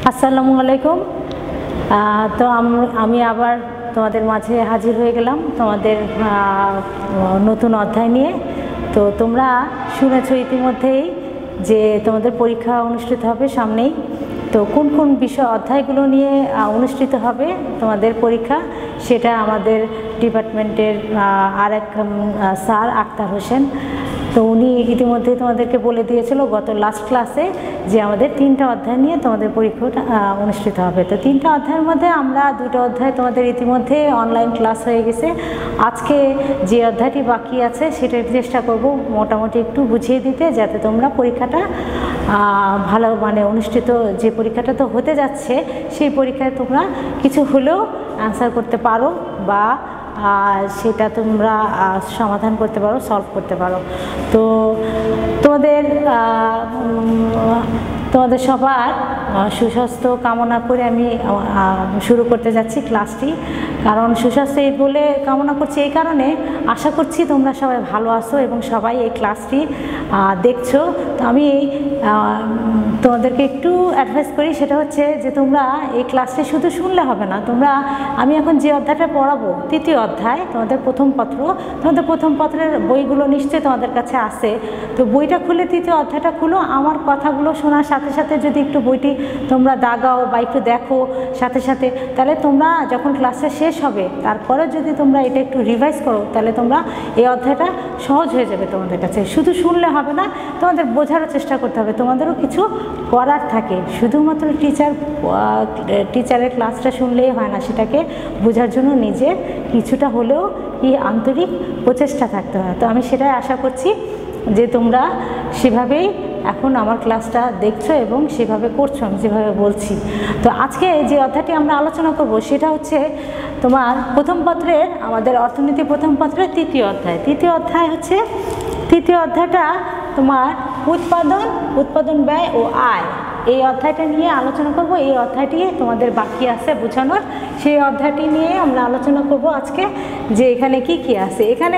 আসসালামু আলাইকুম। তো আমি আবার তোমাদের মাঝে হাজির হয়ে গেলাম তোমাদের নতুন অধ্যায় নিয়ে। তো তোমরা শুনেছো ইতিমধ্যেই যে তোমাদের পরীক্ষা অনুষ্ঠিত হবে সামনেই। তো কোন কোন বিষয় অধ্যায়গুলো নিয়ে অনুষ্ঠিত হবে তোমাদের পরীক্ষা, সেটা আমাদের ডিপার্টমেন্টের আরেক স্যার আক্তার হোসেন, তো উনি ইতিমধ্যে তোমাদেরকে বলে দিয়েছিল গত লাস্ট ক্লাসে যে আমাদের 3টা অধ্যায় নিয়ে তোমাদের পরীক্ষাটা অনুষ্ঠিত হবে। তো 3টা অধ্যায়ের মধ্যে আমরা 2টা অধ্যায় তোমাদের ইতিমধ্যে অনলাইন ক্লাস হয়ে গেছে। আজকে যে অধ্যায়টি বাকি আছে সেটার চেষ্টা করব মোটামুটি একটু বুঝিয়ে দিতে, যাতে তোমরা পরীক্ষাটা ভালো মানে অনুষ্ঠিত, যে পরীক্ষাটা তো হতে যাচ্ছে সেই পরীক্ষায় তোমরা কিছু হলেও অ্যান্সার করতে পারো বা সেটা তোমরা সমাধান করতে পারো, সলভ করতে পারো। তো তোমাদের সবার সুস্বাস্থ্য কামনা করে আমি শুরু করতে যাচ্ছি ক্লাসটি। কারণ সুস্বাস্থ্য এই বলে কামনা করছি এই কারণে, আশা করছি তোমরা সবাই ভালো আছো এবং সবাই এই ক্লাসটি দেখছো। তো আমি তোমাদেরকে একটু অ্যাডভাইস করি, সেটা হচ্ছে যে তোমরা এই ক্লাসটি শুধু শুনলে হবে না। আমি এখন যে অধ্যায়টা পড়াবো 3য় অধ্যায়, তোমাদের প্রথম পত্র, তোমাদের প্রথম পত্রের বইগুলো নিশ্চয়ই তোমাদের কাছে আছে। তো বইটা খুলে 3য় অধ্যায়টা খুলো, আমার কথাগুলো শোনার সাথে সাথে যদি একটু বইটি তোমরা দাগাও বা একটু দেখো সাথে সাথে, তাহলে তোমরা যখন ক্লাসটা শেষ হবে তারপরে যদি তোমরা এটা একটু রিভাইজ করো, তাহলে তোমরা এই অধ্যায়টা সহজ হয়ে যাবে তোমাদের কাছে। শুধু শুনলে হবে না, তোমাদের বোঝারও চেষ্টা করতে হবে, তোমাদেরও কিছু করার থাকে। শুধুমাত্র টিচারের ক্লাসটা শুনলেই হয় না, সেটাকে বোঝার জন্য নিজের কিছুটা হলেও আন্তরিক প্রচেষ্টা থাকতে হয়। তো আমি সেটাই আশা করছি যে তোমরা সেভাবেই এখন আমার ক্লাসটা দেখছো এবং সেভাবে করছো আমি যেভাবে বলছি। তো আজকে যে অধ্যায়টি আমরা আলোচনা করব সেটা হচ্ছে তোমার প্রথম পত্রের, আমাদের অর্থনীতি প্রথম পত্রের 3য় অধ্যায়। 3য় অধ্যায়টা তোমার উৎপাদন ব্যয় ও আয়, এই অধ্যায়টা নিয়ে আলোচনা করব। এই অধ্যায়টি তোমাদের বাকি আছে বোঝানোর, সেই অধ্যায়টি নিয়ে আমরা আলোচনা করব আজকে, যে এখানে কি কি আছে। এখানে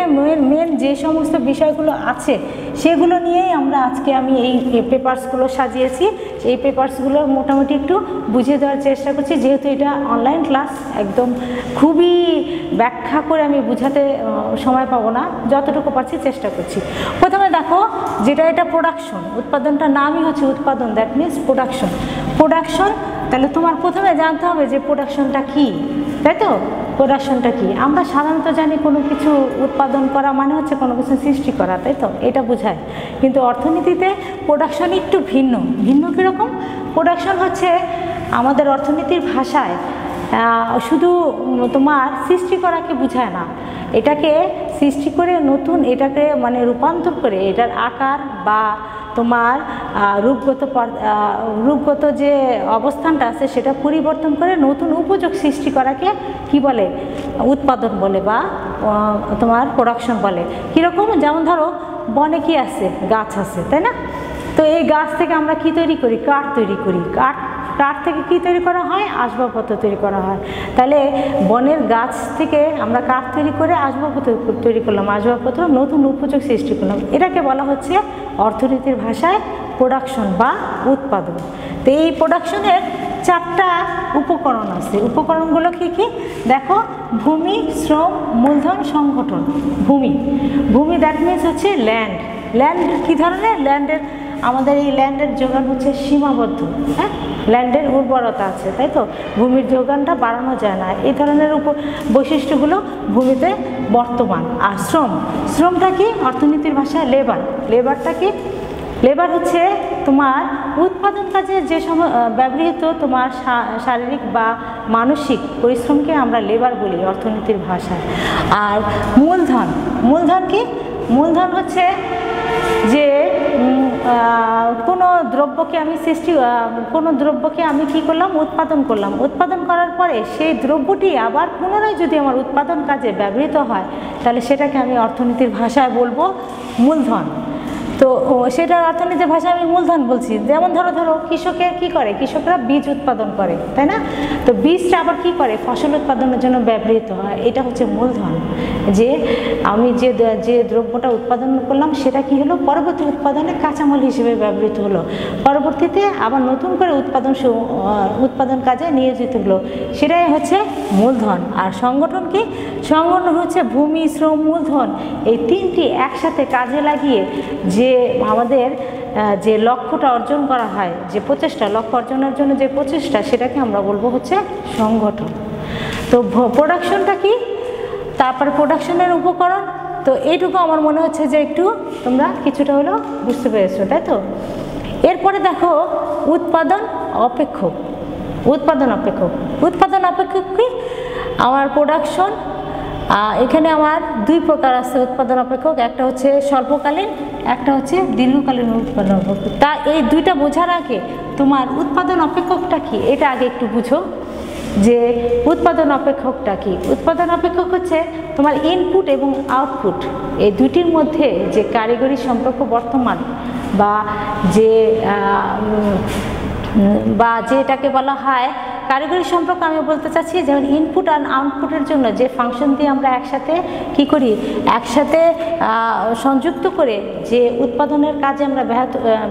মেন যে সমস্ত বিষয়গুলো আছে সেগুলো নিয়েই আমরা আজকে আমি এই পেপারসগুলো সাজিয়েছি। এই পেপারসগুলো মোটামুটি একটু বুঝিয়ে দেওয়ার চেষ্টা করছি, যেহেতু এটা অনলাইন ক্লাস, একদম খুবই ব্যাখ্যা করে আমি বুঝাতে সময় পাবো না, যতটুকু পারছি চেষ্টা করছি। প্রথমে দেখো, যেটা এটা প্রোডাকশন, উৎপাদনটার নামই হচ্ছে উৎপাদন, দ্যাট মিনস প্রোডাকশন। তাহলে তোমার প্রথমে জানতে হবে যে প্রোডাকশনটা কি, তাই তো? প্রোডাকশনটা কি? আমরা সাধারণত জানি কোনো কিছু উৎপাদন করা মানে হচ্ছে কোনো কিছু সৃষ্টি করা, তাই তো? এটা বোঝায়। কিন্তু অর্থনীতিতে প্রোডাকশন একটু ভিন্ন কীরকম? প্রোডাকশন হচ্ছে আমাদের অর্থনীতির ভাষায় শুধু তোমার সৃষ্টি করাকে বোঝায় না, এটাকে সৃষ্টি করে নতুন, এটাকে মানে রূপান্তর করে এটার আকার বা তোমার রূপগত যে অবস্থানটা আছে সেটা পরিবর্তন করে নতুন উপযোগ সৃষ্টি করাকে কি বলে? উৎপাদন বলে বা তোমার প্রোডাকশন বলে। কীরকম? যেমন ধরো বনে কি আছে? গাছ আছে, তাই না? তো এই গাছ থেকে আমরা কি তৈরি করি? কাঠ তৈরি করি। কাঠ থেকে কি তৈরি করা হয়? আসবাবপত্র তৈরি করা হয়। তাহলে বনের গাছ থেকে আমরা কাঠ তৈরি করে আসবাবপত্র তৈরি করলাম, আসবাবপত্র নতুন উপযোগ সৃষ্টি করলাম। এটাকে বলা হচ্ছে অর্থনীতির ভাষায় প্রোডাকশন বা উৎপাদন। তো এই প্রোডাকশনের 4টা উপকরণ আছে। উপকরণগুলো কি কি দেখো? ভূমি, শ্রম, মূলধন, সংগঠন। ভূমি দ্যাট মিনস হচ্ছে ল্যান্ড কী ধরনের? আমাদের এই ল্যান্ডের যোগান হচ্ছে সীমাবদ্ধ, হ্যাঁ, ল্যান্ডের উর্বরতা আছে, তাই তো? ভূমির যোগানটা বাড়ানো যায় না, এই ধরনের বৈশিষ্ট্যগুলো ভূমিতে বর্তমান। আর শ্রমটা কি? অর্থনীতির ভাষায় লেবারটা কি? লেবার হচ্ছে তোমার উৎপাদন কাজে যে ব্যবহৃত তোমার শারীরিক বা মানসিক পরিশ্রমকে আমরা লেবার বলি অর্থনীতির ভাষায়। আর মূলধন কি? মূলধন হচ্ছে যে কোনো দ্রব্যকে আমি কি করলাম? উৎপাদন করার পরে সেই দ্রব্যটি আবার পুনরায় যদি আমার উৎপাদন কাজে ব্যবহৃত হয়, তাহলে সেটাকে আমি অর্থনীতির ভাষায় বলবো মূলধন। তো তো সেটার অর্থনীতির ভাষায় আমি মূলধন বলছি। যেমন ধরো কৃষকে কি করে, কৃষকরা বীজ উৎপাদন করে, তাই না? তো বীজটা আবার কি করে, ফসল উৎপাদনের জন্য ব্যবহৃত হয়, এটা হচ্ছে মূলধন। যে আমি যে দ্রব্যটা উৎপাদন করলাম সেটা কি হলো, পরবর্তী উৎপাদনে কাঁচামাল হিসেবে ব্যবহৃত হলো, পরবর্তীতে আবার নতুন করে উৎপাদন কাজে নিয়োজিত হলো, সেটাই হচ্ছে মূলধন। আর সংগঠন কি, সংগঠন হচ্ছে ভূমি, শ্রম, মূলধন, এই তিনটি একসাথে কাজে লাগিয়ে যে আমাদের যে লক্ষ্যটা অর্জন করা হয়, যে প্রচেষ্টা, লক্ষ্য অর্জনের জন্য যে প্রচেষ্টা, সেটাকে আমরা বলবো হচ্ছে সংগঠন। তো প্রোডাকশনটা কি, তারপরে প্রোডাকশনের উপকরণ। তো এইটুকু আমার মনে হচ্ছে যে একটু তোমরা কিছুটা হলেও বুঝতে পেরেছো, তাই তো? এরপরে দেখো উৎপাদন অপেক্ষক। উৎপাদন অপেক্ষক কি, আমার প্রোডাকশন, এখানে আমার দুই প্রকার আছে উৎপাদন অপেক্ষক, একটা হচ্ছে স্বল্পকালীন, একটা হচ্ছে দীর্ঘকালীন উৎপাদন অপেক্ষক। তা এই দুইটা বোঝার আগে তোমার উৎপাদন অপেক্ষকটা কি এটা আগে একটু বুঝো, যে উৎপাদন অপেক্ষকটা কি। উৎপাদন অপেক্ষক হচ্ছে তোমার ইনপুট এবং আউটপুট, এই দুটির মধ্যে যে কারিগরি সম্পর্ক বর্তমান, বা যেটাকে বলা হয় কারিগরি সম্পর্ক, আমি বলতে চাচ্ছি যেমন ইনপুট আর আউটপুটের জন্য যে ফাংশন দিয়ে আমরা একসাথে কি করি, একসাথে সংযুক্ত করে যে উৎপাদনের কাজে আমরা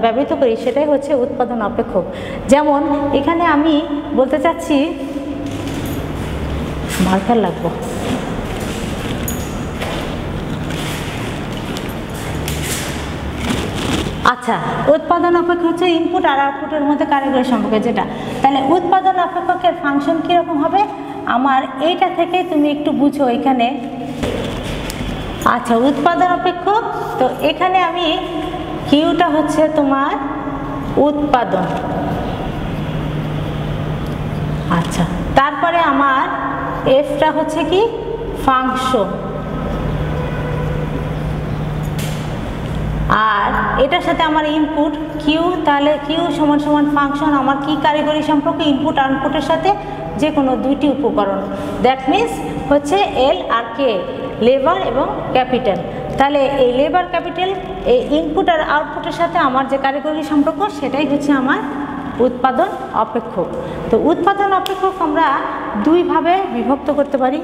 ব্যবহৃত করি, সেটাই হচ্ছে উৎপাদন অপেক্ষক। যেমন এখানে আমি বলতে চাচ্ছি, মার্কার লাগবো, আচ্ছা, উৎপাদন অপেক্ষক হচ্ছে ইনপুট আর আউটপুটের মধ্যে কারিগরি সম্পর্ক যেটা। তাহলে উৎপাদন অপেক্ষকের ফাংশন কীরকম হবে, আমার এইটা থেকে তুমি একটু বুঝো এখানে। আচ্ছা, উৎপাদন অপেক্ষক, তো এখানে আমি কিউটা হচ্ছে তোমার উৎপাদন, আচ্ছা, তারপরে আমার এফটা হচ্ছে কি ফাংশন, আর এটার সাথে আমার ইনপুট কিউ, তাহলে কিউ সমান সমান ফাংশন, আমার কি কারিগরি সম্পর্ক, ইনপুট আউটপুটের সাথে যে কোনো দুইটি উপকরণ, দ্যাট মিনস হচ্ছে এল আর কে, লেবার এবং ক্যাপিটাল। তাহলে এই লেবার ক্যাপিটাল, এই ইনপুট আর আউটপুটের সাথে আমার যে কারিগরি সম্পর্ক, সেটাই হচ্ছে আমার উৎপাদন অপেক্ষক। তো উৎপাদন অপেক্ষক আমরা দুইভাবে বিভক্ত করতে পারি,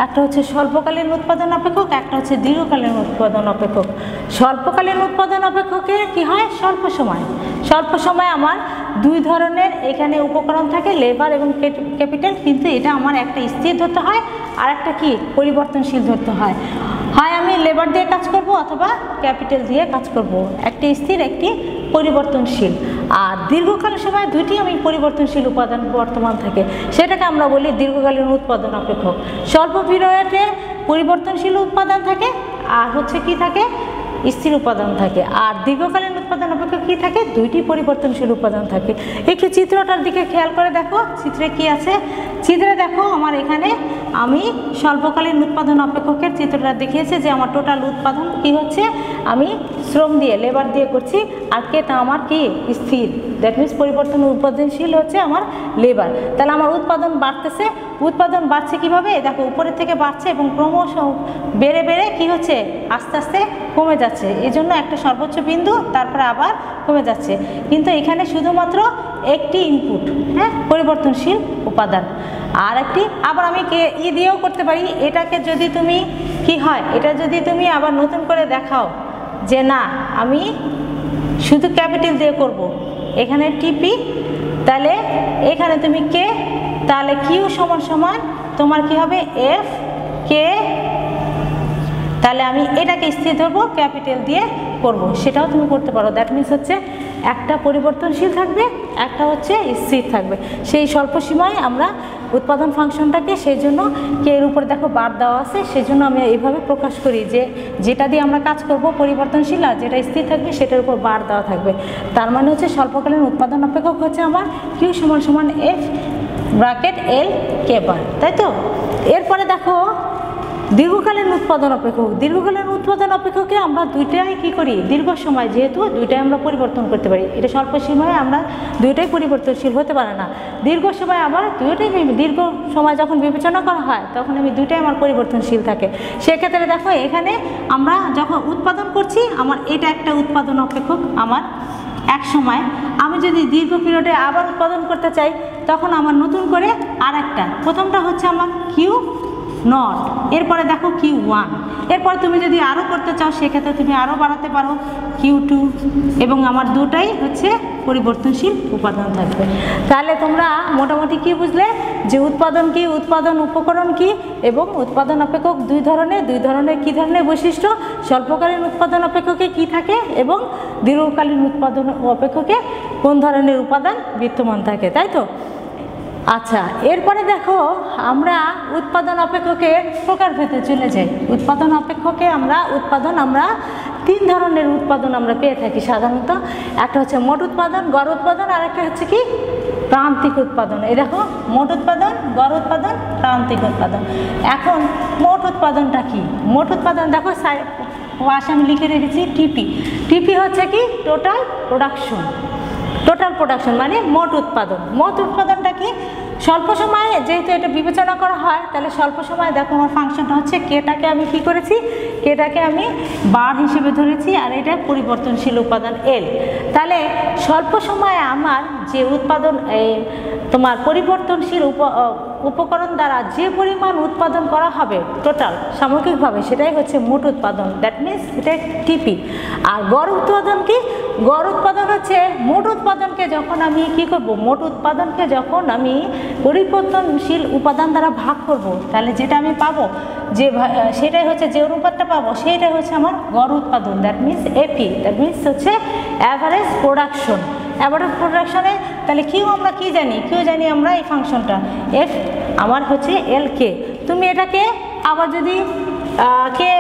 একটা হচ্ছে স্বল্পকালীন উৎপাদন অপেক্ষক, একটা হচ্ছে দীর্ঘকালীন উৎপাদন অপেক্ষক। স্বল্পকালীন উৎপাদন অপেক্ষকে কি হয়, স্বল্প সময় আমার দুই ধরনের এখানে উপকরণ থাকে, লেবার এবং ক্যাপিটাল, কিন্তু এটা আমার একটা স্থির ধরতে হয় আর একটা কি পরিবর্তনশীল ধরতে হয়। হয় আমি লেবার দিয়ে কাজ করব অথবা ক্যাপিটাল দিয়ে কাজ করব, একটি স্থির একটি পরিবর্তনশীল। আর দীর্ঘকালীন সময় দুইটি আমি পরিবর্তনশীল উপাদান বর্তমান থাকে, সেটাকে আমরা বলি দীর্ঘকালীন উৎপাদন অপেক্ষক। স্বল্প পিরিয়ডে পরিবর্তনশীল উৎপাদন থাকে আর হচ্ছে কি থাকে, স্থির উপাদান থাকে। আর দীর্ঘকালীন উৎপাদন অপেক্ষক কি থাকে, দুইটি পরিবর্তনশীল উপাদান থাকে। একটু চিত্রটার দিকে খেয়াল করে দেখো, চিত্রে কি আছে, চিত্রে দেখো আমার এখানে আমি স্বল্পকালীন উৎপাদন অপেক্ষকের চিত্রটা দেখিয়েছে যে আমার টোটাল উৎপাদন কি হচ্ছে, আমি শ্রম দিয়ে লেবার দিয়ে করছি, আর কেটা আমার কি স্থির, দ্যাট মিনস পরিবর্তন উৎপাদনশীল হচ্ছে আমার লেবার। তাহলে আমার উৎপাদন বাড়তেছে, উৎপাদন বাড়ছে কিভাবে, দেখো উপরের থেকে বাড়ছে এবং ক্রমশ বেড়ে বেড়ে কি হচ্ছে, আস্তে আস্তে কমে যাচ্ছে, এই জন্য একটা সর্বোচ্চ বিন্দু, তারপরে আবার কমে যাচ্ছে। কিন্তু এখানে শুধুমাত্র একটি ইনপুট, হ্যাঁ, পরিবর্তনশীল উপাদান, আর একটি আবার আমি দিয়েও করতে পারি। এটাকে যদি তুমি কি হয়, এটা যদি তুমি আবার নতুন করে দেখাও যে না আমি শুধু ক্যাপিটাল দিয়ে করব, এখানে টিপি, তাহলে এখানে তুমি কে, তাহলে কিউ সমান সমান তোমার কি হবে এফ কে, তাহলে আমি এটাকে স্থির ধরবো, ক্যাপিটাল দিয়ে করব, সেটাও তুমি করতে পারো। দ্যাট মিনস হচ্ছে একটা পরিবর্তনশীল থাকবে, একটা হচ্ছে স্থির থাকবে। সেই স্বল্প সীমায় আমরা উৎপাদন ফাংশনটাকে, সেই জন্য কে এর উপরে দেখো বার দেওয়া আছে, সেই জন্য আমি এইভাবে প্রকাশ করি যে যেটা দিয়ে আমরা কাজ করব পরিবর্তনশীল, আর যেটা স্থির থাকবে সেটার উপর বার দেওয়া থাকবে। তার মানে হচ্ছে স্বল্পকালীন উৎপাদন অপেক্ষক হচ্ছে আমার কিউ সমান সমান এফ ব্র্যাকেট এল কে বার, তাই তো? এরপরে দেখো দীর্ঘকালীন উৎপাদন অপেক্ষক, দীর্ঘকালীন উৎপাদন অপেক্ষকে আমরা দুইটাই কি করি, দীর্ঘ সময় যেহেতু দুইটাই আমরা পরিবর্তন করতে পারি, এটা স্বল্প সময়ে আমরা দুইটাই পরিবর্তনশীল হতে পারে না, দীর্ঘ সময় আবার দুইটাই, দীর্ঘ সময় যখন বিবেচনা করা হয় তখন আমি দুইটাই আমার পরিবর্তনশীল থাকে। সেক্ষেত্রে দেখো এখানে আমরা যখন উৎপাদন করছি আমার এটা একটা উৎপাদন অপেক্ষক, আমার এক সময় আমি যদি দীর্ঘ পিরিয়ডে আবার উৎপাদন করতে চাই তখন আমার নতুন করে আর একটা, প্রথমটা হচ্ছে আমার কিউ নট, এরপরে দেখো কিউ ওয়ান, এরপর তুমি যদি আরও করতে চাও সেক্ষেত্রে তুমি আরও বাড়াতে পারো কিউ টু, এবং আমার দুটাই হচ্ছে পরিবর্তনশীল উপাদান থাকবে। তাহলে তোমরা মোটামুটি কি বুঝলে যে উৎপাদন কি, উৎপাদন উপকরণ কি, এবং উৎপাদন অপেক্ষক দুই ধরনের কী ধরনের বৈশিষ্ট্য, স্বল্পকালীন উৎপাদন অপেক্ষকে কি থাকে এবং দীর্ঘকালীন উৎপাদন অপেক্ষকে কোন ধরনের উপাদান বিদ্যমান থাকে, তাই তো? আচ্ছা, এরপরে দেখো আমরা উৎপাদন অপেক্ষকে প্রকারভেদে চলে যাই। উৎপাদন অপেক্ষকে আমরা তিন ধরনের উৎপাদন আমরা পেয়ে থাকি সাধারণত। একটা হচ্ছে মোট উৎপাদন, গড় উৎপাদন, আর একটা হচ্ছে কি প্রান্তিক উৎপাদন। এই দেখো মোট উৎপাদন, গড় উৎপাদন, প্রান্তিক উৎপাদন। এখন মোট উৎপাদনটা কি? মোট উৎপাদন দেখো পাশে আমি লিখে রেখেছি টিপি। টিপি হচ্ছে কি টোটাল প্রোডাকশন মানে মোট উৎপাদন। মোট উৎপাদনটা কি? স্বল্প সময়ে যেহেতু এটা বিবেচনা করা হয় তাহলে স্বল্প সময়ে দেখো আমার ফাংশনটা হচ্ছে কেটাকে আমি কি করেছি, কেটাকে আমি বার হিসেবে ধরেছি, আর এটা পরিবর্তনশীল উপাদান এল। তাহলে স্বল্প সময়ে আমার যে উৎপাদন তোমার পরিবর্তনশীল উপকরণ দ্বারা যে পরিমাণ উৎপাদন করা হবে টোটাল সামগ্রিকভাবে সেটাই হচ্ছে মোট উৎপাদন, দ্যাট মিনস এটা টিপি। আর গড় উৎপাদন কি? গড় উৎপাদন হচ্ছে মোট উৎপাদনকে যখন আমি কি করব, মোট উৎপাদনকে যখন আমি পরিবর্তনশীল উপাদান দ্বারা ভাগ করব তাহলে যেটা আমি পাবো যে সেটাই হচ্ছে যে অনুপাতটা পাবো সেইটাই হচ্ছে আমার গড় উৎপাদন, that means AP, that means হচ্ছে অ্যাভারেজ প্রোডাকশন। অ্যাভারেজ প্রোডাকশনে তাহলে কিউ আমরা কি জানি? কিউ জানি আমরা এই ফাংশনটা এফ আমার হচ্ছে এল কে। তুমি এটাকে আবার যদি কে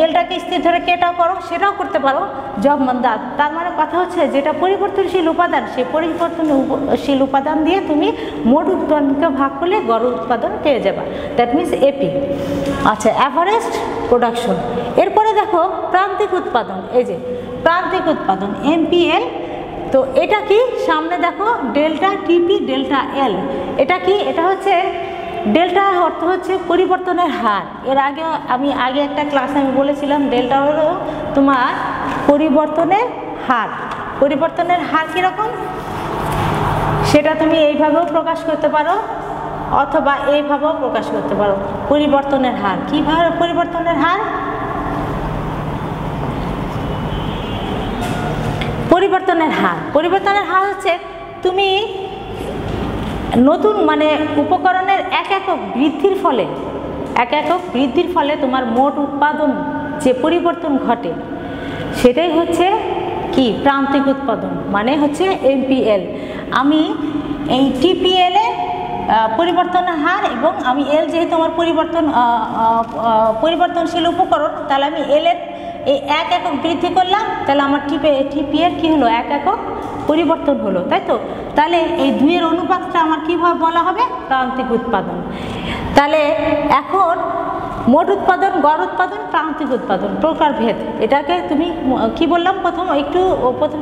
এলটাকে স্থির ধরে কেটাও করো সেটাও করতে পারো, জব মন্দাত। তার মানে কথা হচ্ছে যেটা পরিবর্তনশীল উপাদান সেই পরিবর্তনশীল উপাদান দিয়ে তুমি মোট উৎপাদনকে ভাগ করলে গড় উৎপাদন পেয়ে যাবে, দ্যাট মিনস এপি। আচ্ছা, অ্যাভারেজ প্রোডাকশন। এরপরে দেখো প্রান্তিক উৎপাদন। এই যে প্রান্তিক উৎপাদন এমপিএল। তো এটা কি? সামনে দেখো ডেল্টা টিপি ডেল্টা এল। এটা কি? এটা হচ্ছে ডেল্টা অর্থ হচ্ছে পরিবর্তনের হার। এর আগে আমি একটা ক্লাসে আমি বলেছিলাম ডেল্টা হলো তোমার পরিবর্তনের হার। পরিবর্তনের হার কীরকম সেটা তুমি এইভাবেও প্রকাশ করতে পারো অথবা এইভাবেও প্রকাশ করতে পারো। পরিবর্তনের হার কীভাবে? পরিবর্তনের হার পরিবর্তনের হার হচ্ছে তুমি নতুন মানে উপকরণের এক একক বৃদ্ধির ফলে তোমার মোট উৎপাদন যে পরিবর্তন ঘটে সেটাই হচ্ছে কি প্রান্তিক উৎপাদন, মানে হচ্ছে এমপিএল। আমি এই টিপিএল এর পরিবর্তনের হার এবং আমি এল যেহেতু আমার পরিবর্তনশীল উপকরণ, তাহলে আমি এল এর এই এক একক বৃদ্ধি করলাম, তাহলে আমার টিপিএর কি হলো? এক একক পরিবর্তন হলো, তাই তো? তাহলে এই দুইয়ের অনুপাতটা আমার কীভাবে বলা হবে? প্রান্তিক উৎপাদন। তাহলে এখন মোট উৎপাদন, গড় উৎপাদন, প্রান্তিক উৎপাদন প্রকারভেদ। এটাকে তুমি কি বললাম প্রথম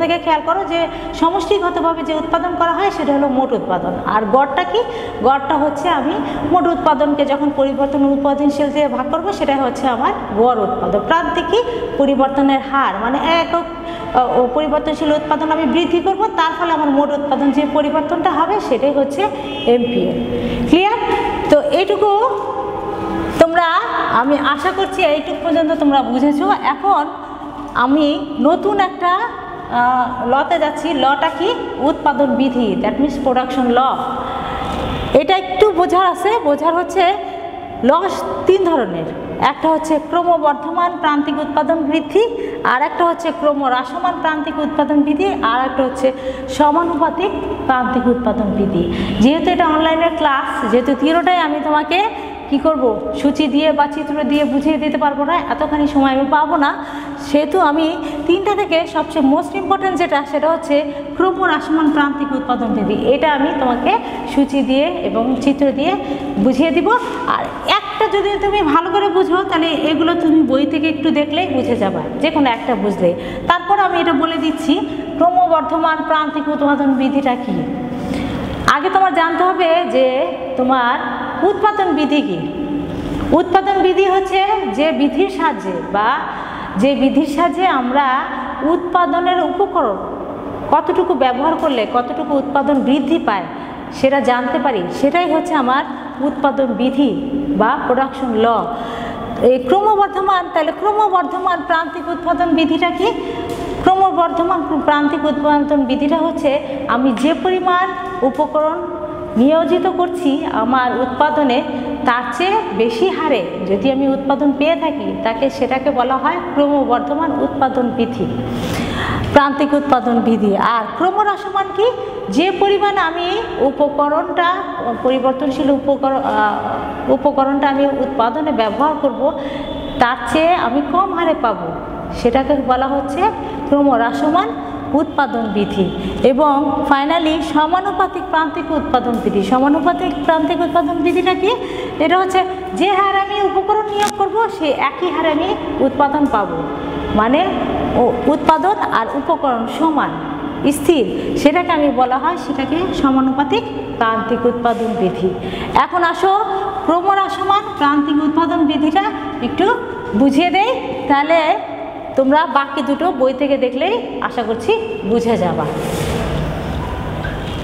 থেকে খেয়াল করো যে সমষ্টিগতভাবে যে উৎপাদন করা হয় সেটা হলো মোট উৎপাদন। আর গড়টা কি? গড়টা হচ্ছে আমি মোট উৎপাদনকে যখন পরিবর্তন উৎপাদনশীল দিয়ে ভাগ করবো সেটাই হচ্ছে আমার গড় উৎপাদন। প্রান্তিক কি? পরিবর্তনের হার, মানে একক পরিবর্তনশীল উৎপাদন আমি বৃদ্ধি করব, তার ফলে আমার মোট উৎপাদন যে পরিবর্তনটা হবে সেটাই হচ্ছে এমপিএল। ক্লিয়ার? তো এইটুকু তোমরা, আমি আশা করছি এইটুকু পর্যন্ত তোমরা বুঝেছো। এখন আমি নতুন একটা লতে যাচ্ছি। লটা কি? উৎপাদন বিধি, দ্যাট মিনস প্রোডাকশন ল। এটা একটু বোঝার হচ্ছে ল তিন ধরনের। একটা হচ্ছে ক্রমবর্ধমান প্রান্তিক উৎপাদন বৃদ্ধি, আর একটা হচ্ছে ক্রমহ্রাসমান প্রান্তিক উৎপাদন বৃদ্ধি, আর একটা হচ্ছে সমানুপাতিক প্রান্তিক উৎপাদন বৃদ্ধি। যেহেতু এটা অনলাইনের ক্লাস, যেহেতু তিনটাই আমি তোমাকে কি করব সূচি দিয়ে বা চিত্র দিয়ে বুঝিয়ে দিতে পারবো না, এতখানি সময় আমি পাবো না, সেহেতু আমি তিনটা থেকে সবচেয়ে মোস্ট ইম্পর্টেন্ট সেটা হচ্ছে ক্রমহ্রাসমান প্রান্তিক উৎপাদন বৃদ্ধি। এটা আমি তোমাকে সূচি দিয়ে এবং চিত্র দিয়ে বুঝিয়ে দিব। আর একটা যদি তুমি ভালো করে বুঝো তাহলে এগুলো তুমি বই থেকে একটু দেখলেই বুঝে যাবে, যে কোনো একটা বুঝলে। তারপর আমি এটা বলে দিচ্ছি ক্রমবর্ধমান প্রান্তিক উৎপাদন বিধিটা কি। আগে তোমার জানতে হবে যে তোমার উৎপাদন বিধি কি। উৎপাদন বিধি হচ্ছে যে বিধির সাহায্যে বা যে বিধির সাহায্যে আমরা উৎপাদনের উপকরণ কতটুকু ব্যবহার করলে কতটুকু উৎপাদন বৃদ্ধি পায় সেটা জানতে পারি, সেটাই হচ্ছে আমার উৎপাদন বিধি বা প্রোডাকশন ল। এই ক্রমবর্ধমান, তাহলে ক্রমবর্ধমান প্রান্তিক উৎপাদন বিধিটা কি? ক্রমবর্ধমান প্রান্তিক উৎপাদন বিধিটা হচ্ছে আমি যে পরিমাণ উপকরণ নিয়োজিত করছি আমার উৎপাদনে তার চেয়ে বেশি হারে যদি আমি উৎপাদন পেয়ে থাকি সেটাকে বলা হয় ক্রমবর্ধমান উৎপাদন বিধি, প্রান্তিক উৎপাদন বিধি। আর ক্রমহ্রাসমান কি? যে পরিমাণ আমি উপকরণটা পরিবর্তনশীল উপকরণটা আমি উৎপাদনে ব্যবহার করব তার চেয়ে আমি কম হারে পাবো, সেটাকে বলা হচ্ছে ক্রমহ্রাসমান উৎপাদন বিধি। এবং ফাইনালি সমানুপাতিক প্রান্তিক উৎপাদন বিধি। সমানুপাতিক প্রান্তিক উৎপাদন বিধিটা কি? এটা হচ্ছে যে হারে আমি উপকরণ নিয়োগ করব সে একই হারে আমি উৎপাদন পাবো, মানে উৎপাদন আর উপকরণ সমান স্থির, সেটাকে আমি বলা হয় সেটাকে সমানুপাতিক প্রান্তিক উৎপাদন বিধি। এখন আসো ক্রমহ্রাসমান প্রান্তিক উৎপাদন বিধিটা একটু বুঝিয়ে দেই, তাহলে তোমরা বাকি দুটো বই থেকে দেখলেই আশা করছি বুঝে যাবা।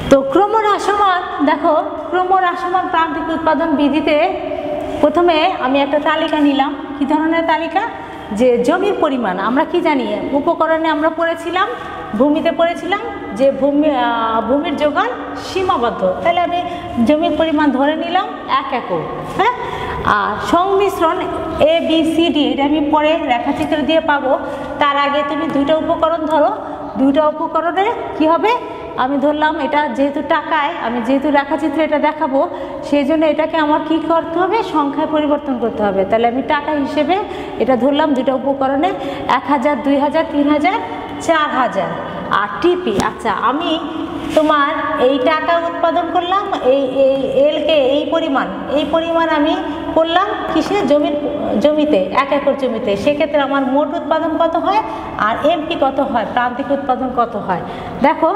তো ক্রমহ্রাসমান, দেখো ক্রমহ্রাসমান প্রান্তিক উৎপাদন বিধিতে প্রথমে আমি একটা তালিকা নিলাম। কি ধরনের তালিকা? যে জমির পরিমাণ, আমরা কি জানি উপকরণে আমরা পড়েছিলাম, ভূমিতে পড়েছিলাম যে ভূমির যোগান সীমাবদ্ধ, তাহলে আমি জমির পরিমাণ ধরে নিলাম 1 একর। হ্যাঁ, আর সংমিশ্রণ ABCD এটা আমি পরে রেখাচিত্র দিয়ে পাবো। তার আগে তুমি দুটো উপকরণ ধরো, দুটো উপকরণে কি হবে আমি ধরলাম, এটা যেহেতু টাকায়, আমি যেহেতু রেখাচিত্রে এটা দেখাবো সেই জন্য এটাকে আমার কি করতে হবে, সংখ্যায় পরিবর্তন করতে হবে। তাহলে আমি টাকা হিসেবে এটা ধরলাম দুটো উপকরণে 1000, 2000, 3000, 4000। আর টিপি, আচ্ছা আমি তোমার এই টাকা উৎপাদন করলাম, এই এলকে এই পরিমাণ আমি করলাম কিসে, জমিতে 1 একর জমিতে। সেক্ষেত্রে আমার মোট উৎপাদন কত হয় আর এমপি কত হয়, প্রান্তিক উৎপাদন কত হয়। দেখো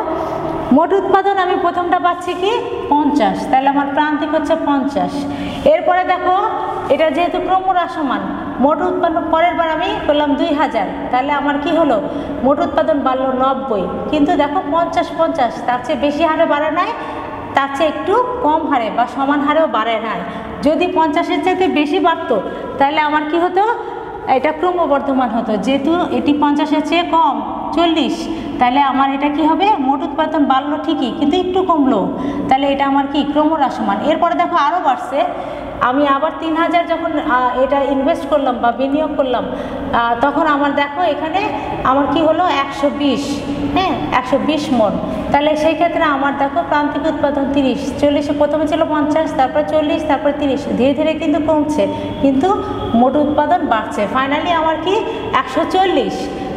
মোট উৎপাদন আমি প্রথমটা পাচ্ছি কি 50, তাহলে আমার প্রান্তিক হচ্ছে 50। এরপরে দেখো এটা যেহেতু ক্রমহ্রাসমান, মোট উৎপাদন পরের বার আমি করলাম 2000, তাহলে আমার কি হলো মোট উৎপাদন বাড়লো 90। কিন্তু দেখো 50, তার চেয়ে বেশি হারে বাড়ে নাই, তার চেয়ে একটু কম হারে বা সমান হারেও বাড়ে নাই। যদি 50-এর চাইতে বেশি বাড়তো তাহলে আমার কি হতো, এটা ক্রমবর্ধমান হতো। যেহেতু এটি 50-এর চেয়ে কম 40, তাহলে আমার এটা কি হবে, মোট উৎপাদন বাড়লো ঠিকই কিন্তু একটু কমলো, তাহলে এটা আমার কি ক্রমহ্রাসমান। এরপরে দেখো আরও বাড়ছে, আমি আবার 3000 যখন এটা ইনভেস্ট করলাম বা বিনিয়োগ করলাম তখন আমার দেখো এখানে আমার কি হলো 120, হ্যাঁ 120 মণ। তাহলে সেই ক্ষেত্রে আমার দেখো প্রান্তিক উৎপাদন 30, 40 প্রথমে ছিল 50, তারপরে 40, তারপরে 30, ধীরে ধীরে কিন্তু কমছে কিন্তু মোট উৎপাদন বাড়ছে। ফাইনালি আমার কি 140,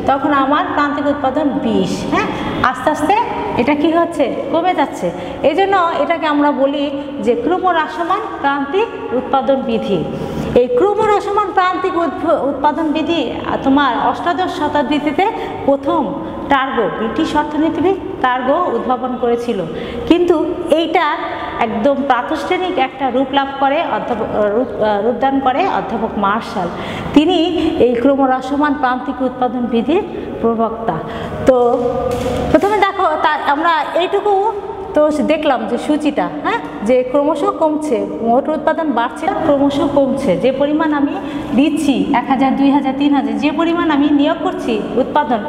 তখন আমার প্রান্তিক উৎপাদন 20। হ্যাঁ, আস্তে আস্তে এটা কি হচ্ছে, কমে যাচ্ছে। এই জন্য এটাকে আমরা বলি যে ক্রমহ্রাসমান প্রান্তিক উৎপাদন বিধি। এই ক্রমহ্রাসমান প্রান্তিক উৎপাদন বিধি তোমার অষ্টাদশ শতাব্দীতে প্রথম টার্গো, ব্রিটিশ অর্থনীতিবিদ টার্গো উদ্ভাবন করেছিল। কিন্তু এইটা একদম প্রাতিষ্ঠানিক একটা রূপ লাভ করে রূপদান করে অধ্যাপক মার্শাল। তিনি এই ক্রমহ্রাসমান প্রান্তিক উৎপাদন বিধির প্রবক্তা। তো প্রথমে দেখো আমরা এইটুকু তো দেখলাম যে সূচিটা, হ্যাঁ, যে ক্রমশ কমছে, মোট উৎপাদন বাড়ছে ক্রমশ কমছে। যে পরিমাণ আমি দিচ্ছি 1000, 2000, 3000, যে পরিমাণ আমি নিয়োগ করছি উৎপাদন,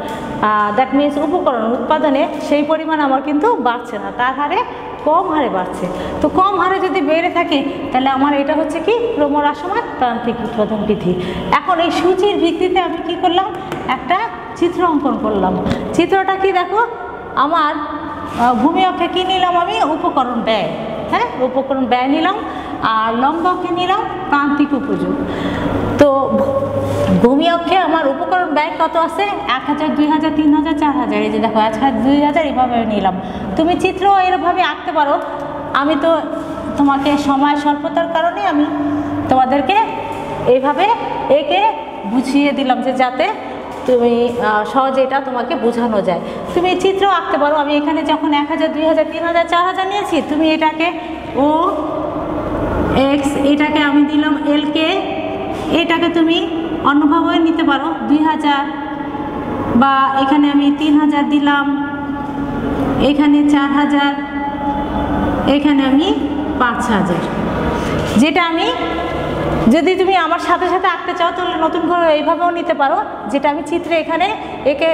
দ্যাট মিনস উপকরণ উৎপাদনে, সেই পরিমাণ আমার কিন্তু বাড়ছে না, তার হারে কম হারে বাড়ছে। তো কম হারে যদি বেড়ে থাকে তাহলে আমার এটা হচ্ছে কি ক্রমহ্রাসমান প্রান্তিক উৎপাদন বিধি। এখন এই সূচির ভিত্তিতে আমি কি করলাম, একটা চিত্র অঙ্কন করলাম। চিত্রটা কি দেখো, আমার ভূমি অক্ষে কী নিলাম আমি, উপকরণ ব্যয়, হ্যাঁ উপকরণ ব্যয় নিলাম, আর লম্ব অক্ষে নিলাম প্রান্তিক উপযোগ। তো ভূমি অক্ষে আমার উপকরণ ব্যয় কত আছে, 1000, 2000, 3000, 4000। এই যে দেখো 1000, 2000 এভাবে নিলাম। তুমি চিত্র এরভাবে আঁকতে পারো, আমি তো তোমাকে সময় স্বল্পতার কারণে আমি তোমাদেরকে এইভাবে একে বুঝিয়ে দিলাম, যে যাতে তুমি সহজে এটা তোমাকে বোঝানো যায়। তুমি চিত্র আঁকতে পারো। আমি এখানে যখন 1000, 2000, 3000, 4000 নিয়েছি, তুমি এটাকে ও এক্স, এটাকে আমি দিলাম এল কে, এটাকে তুমি অন্যভাবে নিতে পারো 2000, বা এখানে আমি 3000 দিলাম, এখানে 4000, এখানে আমি 5000। যেটা আমি, যদি তুমি আমার সাথে সাথে আঁকতে চাও তাহলে নতুন করে এইভাবেও নিতে পারো। যেটা আমি চিত্রে এখানে একে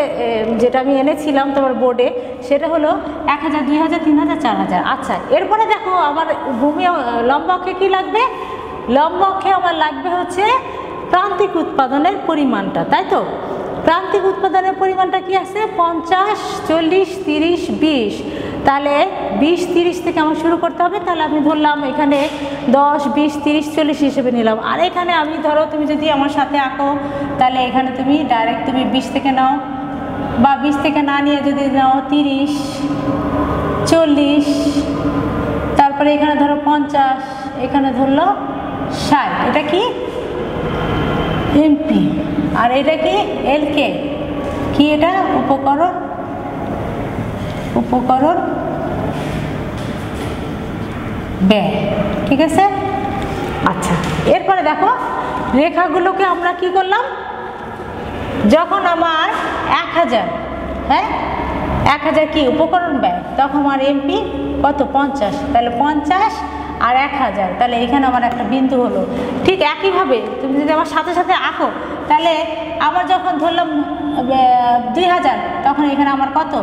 যেটা আমি এনেছিলাম তোমার বোর্ডে, সেটা হলো 1000, 2000, 3000, 4000। আচ্ছা, এরপরে দেখো আমার ভূমি লম্ব অক্ষে কী লাগবে? লম্ব অক্ষে আমার লাগবে হচ্ছে প্রান্তিক উৎপাদনের পরিমাণটা, তাই তো? প্রান্তিক উৎপাদনের পরিমাণটা কি আছে? 50, 40, 30, 20। তাহলে 20, 30 থেকে আমার শুরু করতে হবে। তাহলে আমি ধরলাম এখানে 10, 20, 30, 40 হিসেবে নিলাম। আর এখানে আমি ধরো, তুমি যদি আমার সাথে আঁকো তাহলে এখানে তুমি ডাইরেক্ট তুমি 20 থেকে নাও, বা 20 থেকে না নিয়ে যদি নাও 30, 40, তারপরে এখানে ধরো 50, এখানে ধরলো 60। এটা কি? এমপি। আর এটা কি? এলকে। কি এটা? উপকরণ, উপকরণ ব্যয়। ঠিক আছে? আচ্ছা, এরপরে দেখো রেখাগুলোকে আমরা কি করলাম? যখন আমার 1000, হ্যাঁ 1000 কি উপকরণ ব্যয়, তখন আমার এমপি কত? 50। তাহলে 50 আর 1000, তাহলে এখানে আমার একটা বিন্দু হলো। ঠিক একইভাবে তুমি যদি আমার সাথে সাথে আঁকো, তাহলে আবার যখন ধরলাম 2000, তখন এখানে আমার কত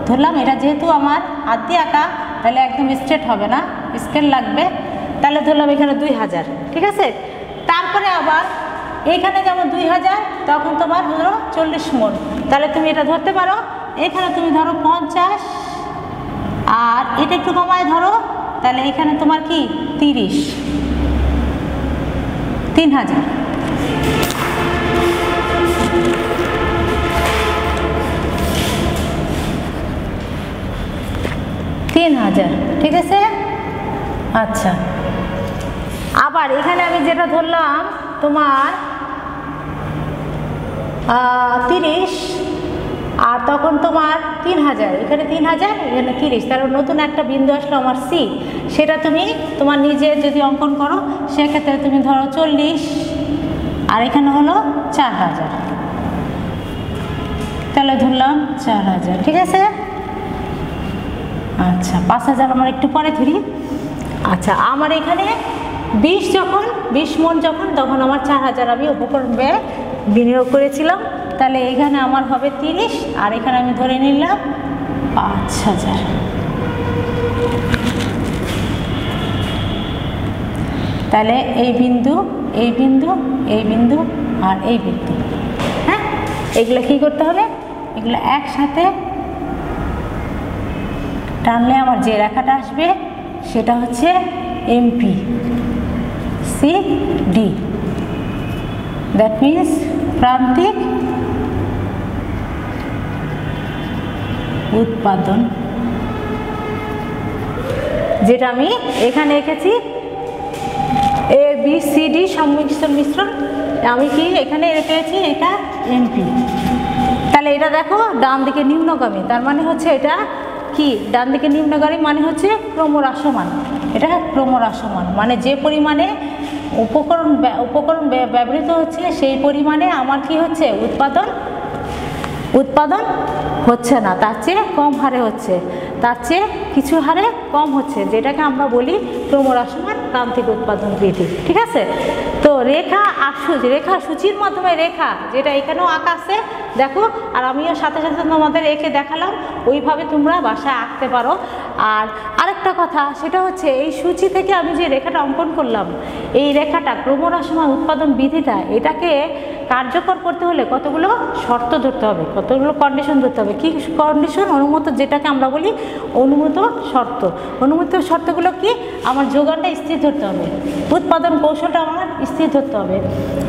ধরলাম? এটা যেহেতু আমার হাত দিয়ে আঁকা, তাহলে একদম স্ট্রেট হবে না, স্কেল লাগবে। তাহলে ধরলাম এখানে 2000। ঠিক আছে? তারপরে আবার এইখানে যেমন 2000, তখন তোমার ধরো 40 মণ। তাহলে তুমি এটা ধরতে পারো। এখানে তুমি ধরো 50, আর এটা একটু কমায় ধরো, তাহলে এখানে তোমার কি 30, 3000। ঠিক আছে? আচ্ছা, আবার এখানে আমি যেটা ধরলাম তোমার 30, আর তখন তোমার 3000, এখানে 3000, এখানে 30। তাহলে নতুন একটা বিন্দু আসলো আমার সি। সেটা তুমি তোমার নিজে যদি অঙ্কন করো, সেক্ষেত্রে তুমি ধরো 40, আর এখানে হলো 4000। তাহলে ধরলাম 4000। ঠিক আছে? আচ্ছা, 5000 আমার একটু পরে ধরি। আচ্ছা, আমার এখানে 20 মণ যখন, তখন আমার 4000 আমি উপকরণ ব্যয় বিনিয়োগ করেছিলাম। তাহলে এখানে আমার হবে 30, আর এখানে আমি ধরে নিলাম 5000। তাহলে এই বিন্দু, এই বিন্দু, এই বিন্দু, আর এই বিন্দু, হ্যাঁ, এগুলো কি করতে হবে? এগুলো একসাথে টানলে আমার যে রেখাটা আসবে সেটা হচ্ছে MP C D. That means প্রান্তিক উৎপাদন, যেটা আমি এখানে এঁকেছি এ বি সি ডি মিশ্রণ। আমি কি এখানে রেখেছি? এটা এমপি। তাহলে এটা দেখো ডান দিকে নিম্নগামী, তার মানে হচ্ছে এটা কি? ডান দিকে নিম্নগামী মানে হচ্ছে ক্রমহ্রাসমান। এটা ক্রমহ্রাসমান মানে যে পরিমাণে উপকরণ ব্যবহৃত হচ্ছে, সেই পরিমাণে আমার কি হচ্ছে? উৎপাদন হচ্ছে না, তার চেয়ে কম হারে হচ্ছে, তার চেয়ে কিছু হারে কম হচ্ছে, যেটাকে আমরা বলি ক্রমহ্রাসমান প্রান্তিক উৎপাদন বৃদ্ধি। ঠিক আছে? তো রেখা আর রেখা সূচির মাধ্যমে রেখা, যেটা এখানেও আঁকা আছে দেখো, আর আমিও সাথে সাথে তোমাদের এঁকে দেখালাম, ওইভাবে তোমরা বাসায় আঁকতে পারো। আর আরেকটা কথা, সেটা হচ্ছে এই সূচি থেকে আমি যে রেখাটা অঙ্কন করলাম, এই রেখাটা ক্রমহ্রাসমান উৎপাদন বিধিটা, এটাকে কার্যকর করতে হলে কতগুলো শর্ত ধরতে হবে, কতগুলো কন্ডিশন ধরতে হবে। কি কন্ডিশন? অনুমত, যেটাকে আমরা বলি অনুমত শর্ত। অনুমত শর্তগুলো কি? আমার যোগানটা স্থির ধরতে হবে, উৎপাদন কৌশলটা আমার স্থির ধরতে হবে,